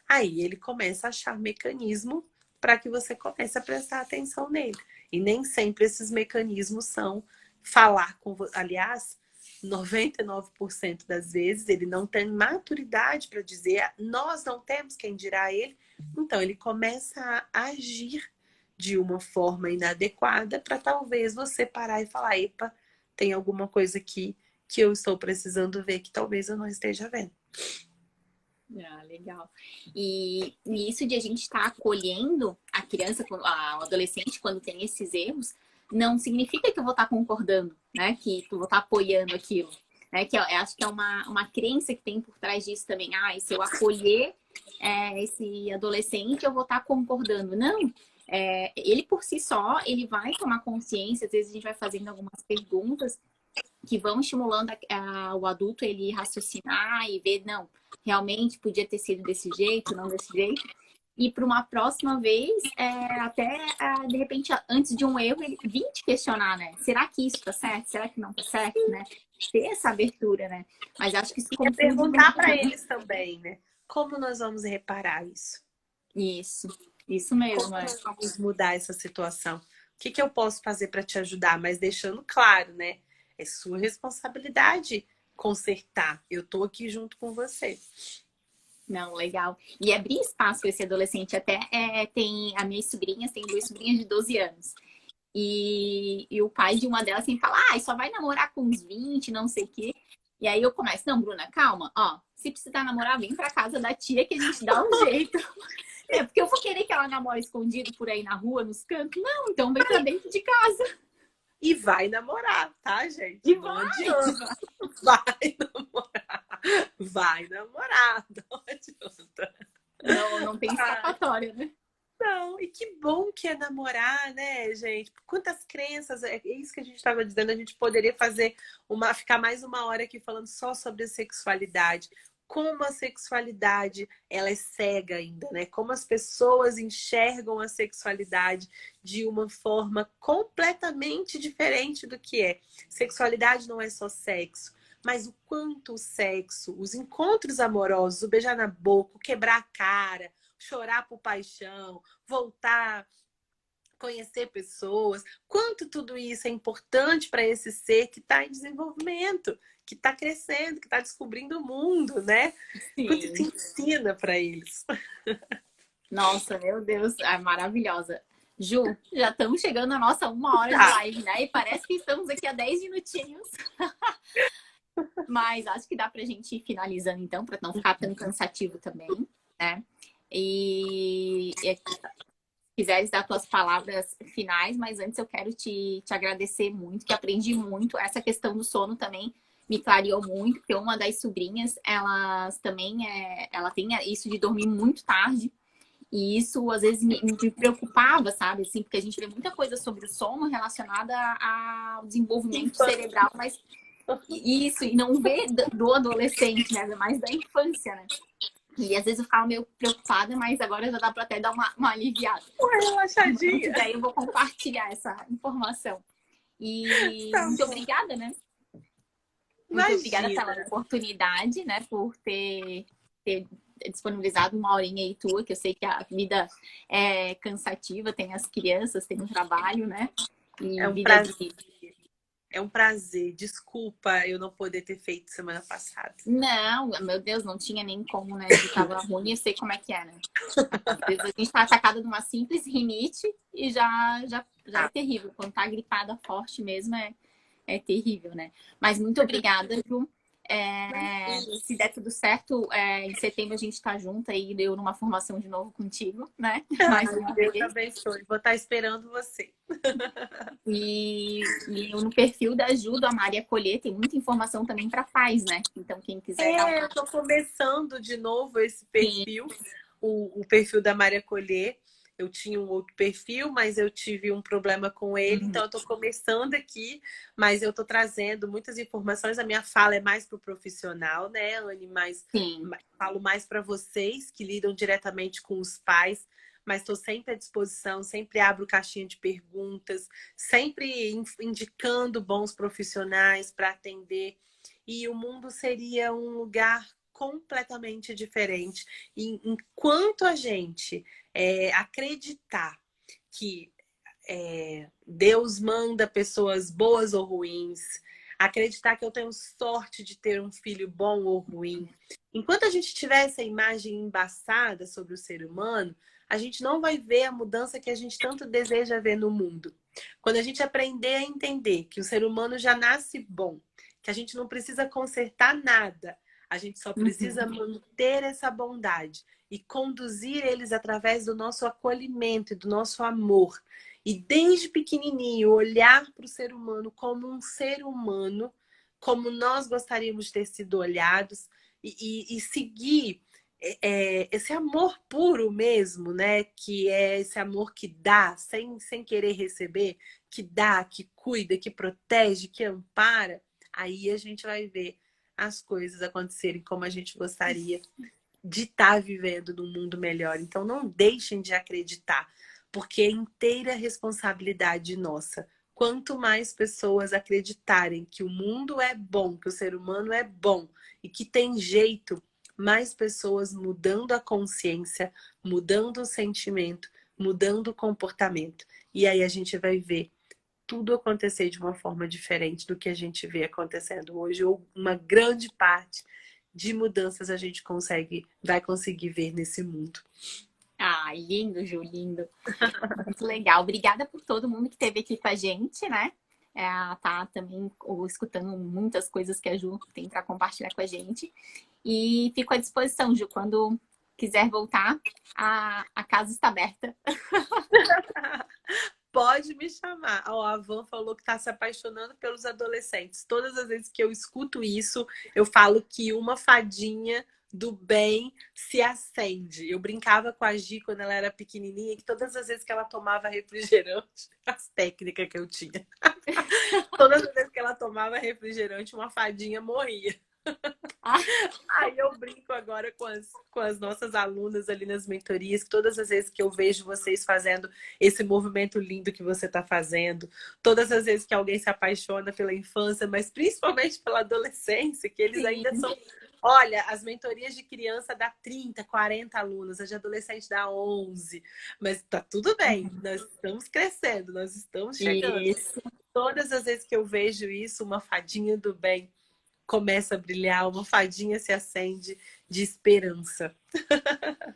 aí ele começa a achar mecanismo para que você comece a prestar atenção nele. E nem sempre esses mecanismos são falar com você. Aliás, 99% das vezes ele não tem maturidade para dizer, nós não temos quem dirá ele. Então ele começa a agir de uma forma inadequada para talvez você parar e falar, epa, tem alguma coisa aqui que eu estou precisando ver que talvez eu não esteja vendo. Ah, legal. E isso de a gente estar acolhendo a criança, o adolescente, quando tem esses erros, não significa que eu vou estar concordando, né? Que eu vou estar apoiando aquilo. Né? Que eu acho que é uma crença que tem por trás disso também. E se eu acolher esse adolescente, eu vou estar concordando. Não. Ele por si só, ele vai tomar consciência. Às vezes a gente vai fazendo algumas perguntas que vão estimulando o adulto ele raciocinar e ver, não, realmente podia ter sido desse jeito, não desse jeito. E para uma próxima vez, de repente, antes de um erro, ele vir te questionar, né? Será que isso tá certo? Será que não tá certo, né? Ter essa abertura, né? Mas acho que isso confunde perguntar para eles também, né? Como nós vamos reparar isso? Isso mesmo. Como nós vamos mudar essa situação? O que eu posso fazer para te ajudar? Mas deixando claro, né? É sua responsabilidade consertar. Eu tô aqui junto com você. Não, legal. E abrir espaço para esse adolescente. Até tem as minhas sobrinhas, tem 2 sobrinhas de 12 anos. E o pai de uma delas sempre fala, só vai namorar com uns 20, não sei o quê. E aí eu começo, não, Bruna, calma, se precisar namorar, vem pra casa da tia que a gente dá um jeito. Porque eu vou querer que ela namore escondido por aí na rua, nos cantos. Não, então vem pra dentro de casa. E vai namorar, tá, gente? E não adianta. Vai namorar. Vai namorar. Não adianta. Não tem escapatória, né? Não, e que bom que é namorar, né, gente? Quantas crenças, é isso que a gente estava dizendo, a gente poderia ficar mais uma hora aqui falando só sobre a sexualidade. Como a sexualidade, ela é cega ainda, né? Como as pessoas enxergam a sexualidade de uma forma completamente diferente do que é. Sexualidade não é só sexo, mas o quanto o sexo, os encontros amorosos, o beijar na boca, o quebrar a cara, chorar por paixão, voltar, conhecer pessoas, quanto tudo isso é importante para esse ser que está em desenvolvimento, que está crescendo, que está descobrindo o mundo, né? Sim. Quanto isso ensina para eles. Nossa, meu Deus, é maravilhosa. Ju, já estamos chegando à nossa 1 hora de live, né? E parece que estamos aqui há 10 minutinhos. Mas acho que dá pra gente ir finalizando então, para não ficar tão cansativo também, né? E se quiseres dar tuas palavras finais, mas antes eu quero te agradecer muito, que aprendi muito. Essa questão do sono também me clareou muito, porque uma das sobrinhas, elas também ela tem isso de dormir muito tarde. E isso, às vezes, me preocupava, sabe? Assim, porque a gente vê muita coisa sobre o sono relacionada ao desenvolvimento cerebral, mas isso, e não vê do adolescente, né? Mais da infância, né? E às vezes eu ficava meio preocupada, mas agora já dá para até dar uma aliviada. Uma relaxadinha. Daí eu vou compartilhar essa informação. E Tá muito bom. obrigada, né? Muito obrigada pela Imagina. oportunidade, né? Por ter disponibilizado uma horinha aí tua, que eu sei que a vida é cansativa, tem as crianças, tem o trabalho, né? É E um vida prazer. de. É um prazer. Desculpa eu não poder ter feito semana passada. Não, meu Deus, não tinha nem como, né? De tava ruim, eu sei como é que é, né? Às vezes a gente tá atacada de uma simples rinite e já é Tá. terrível. Quando tá gripada forte mesmo, é terrível, né? Mas muito obrigada, Ju. Se der tudo certo, em setembro a gente tá junto aí, eu numa formação de novo contigo, né? Mais Ai, uma Deus vez. abençoe. Vou estar esperando você. E eu no perfil da Ju, a Maria Colher, tem muita informação também para pais, né? Então, quem quiser dar É, eu uma. tô começando de novo esse Sim. perfil, o perfil da Maria Colher. Eu tinha um outro perfil, mas eu tive um problema com ele, então eu tô começando aqui, mas eu tô trazendo muitas informações. A minha fala é mais pro profissional, né, Anne? Sim. Falo mais para vocês que lidam diretamente com os pais, mas estou sempre à disposição, sempre abro caixinha de perguntas, sempre indicando bons profissionais para atender. E o mundo seria um lugar completamente diferente. E enquanto a gente acreditar que Deus manda pessoas boas ou ruins, acreditar que eu tenho sorte de ter um filho bom ou ruim, enquanto a gente tiver essa imagem embaçada sobre o ser humano, a gente não vai ver a mudança que a gente tanto deseja ver no mundo. Quando a gente aprender a entender que o ser humano já nasce bom, que a gente não precisa consertar nada, a gente só precisa manter essa bondade e conduzir eles através do nosso acolhimento e do nosso amor. E desde pequenininho, olhar para o ser humano como um ser humano, como nós gostaríamos de ter sido olhados, e seguir esse amor puro mesmo, né? Que é esse amor que dá, sem querer receber, que dá, que cuida, que protege, que ampara. Aí a gente vai ver as coisas acontecerem como a gente gostaria de estar vivendo num mundo melhor. Então não deixem de acreditar, porque é inteira responsabilidade nossa. Quanto mais pessoas acreditarem que o mundo é bom, que o ser humano é bom e que tem jeito, mais pessoas mudando a consciência, mudando o sentimento, mudando o comportamento. E aí a gente vai ver tudo acontecer de uma forma diferente do que a gente vê acontecendo hoje, ou uma grande parte de mudanças a gente vai conseguir ver nesse mundo. Ah, lindo, Ju, lindo. Muito legal. Obrigada por todo mundo que esteve aqui com a gente, né? Tá também escutando muitas coisas que a Ju tem para compartilhar com a gente. E fico à disposição, Ju, quando quiser voltar, a casa está aberta. Pode me chamar. A Van falou que está se apaixonando pelos adolescentes. Todas as vezes que eu escuto isso, eu falo que uma fadinha do bem se acende. Eu brincava com a Gi quando ela era pequenininha, que todas as vezes que ela tomava refrigerante, as técnicas que eu tinha, todas as vezes que ela tomava refrigerante, uma fadinha morria. Aí eu brinco agora com as nossas alunas ali nas mentorias, que todas as vezes que eu vejo vocês fazendo esse movimento lindo que você está fazendo, todas as vezes que alguém se apaixona pela infância, mas principalmente pela adolescência, que eles Sim. ainda são... Olha, as mentorias de criança dá 30, 40 alunas, as de adolescente dá 11, mas tá tudo bem, nós estamos crescendo, nós estamos chegando. Isso. Todas as vezes que eu vejo isso, uma fadinha do bem começa a brilhar, uma fadinha se acende de esperança.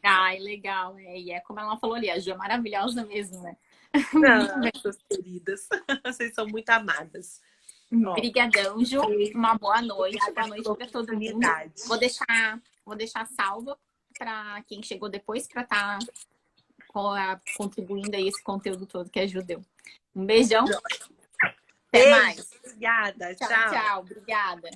Ai, legal. E é como ela falou ali, a Ju é maravilhosa mesmo, né? Ah, suas queridas, vocês são muito amadas. Obrigadão, Ju. Uma boa noite. Boa Obrigada noite pela para todo mundo. oportunidade. Vou deixar salva para quem chegou depois para estar contribuindo aí esse conteúdo todo que a Ju deu. Um beijão. Até Beijo, mais. obrigada, Tchau, tchau. tchau. Obrigada.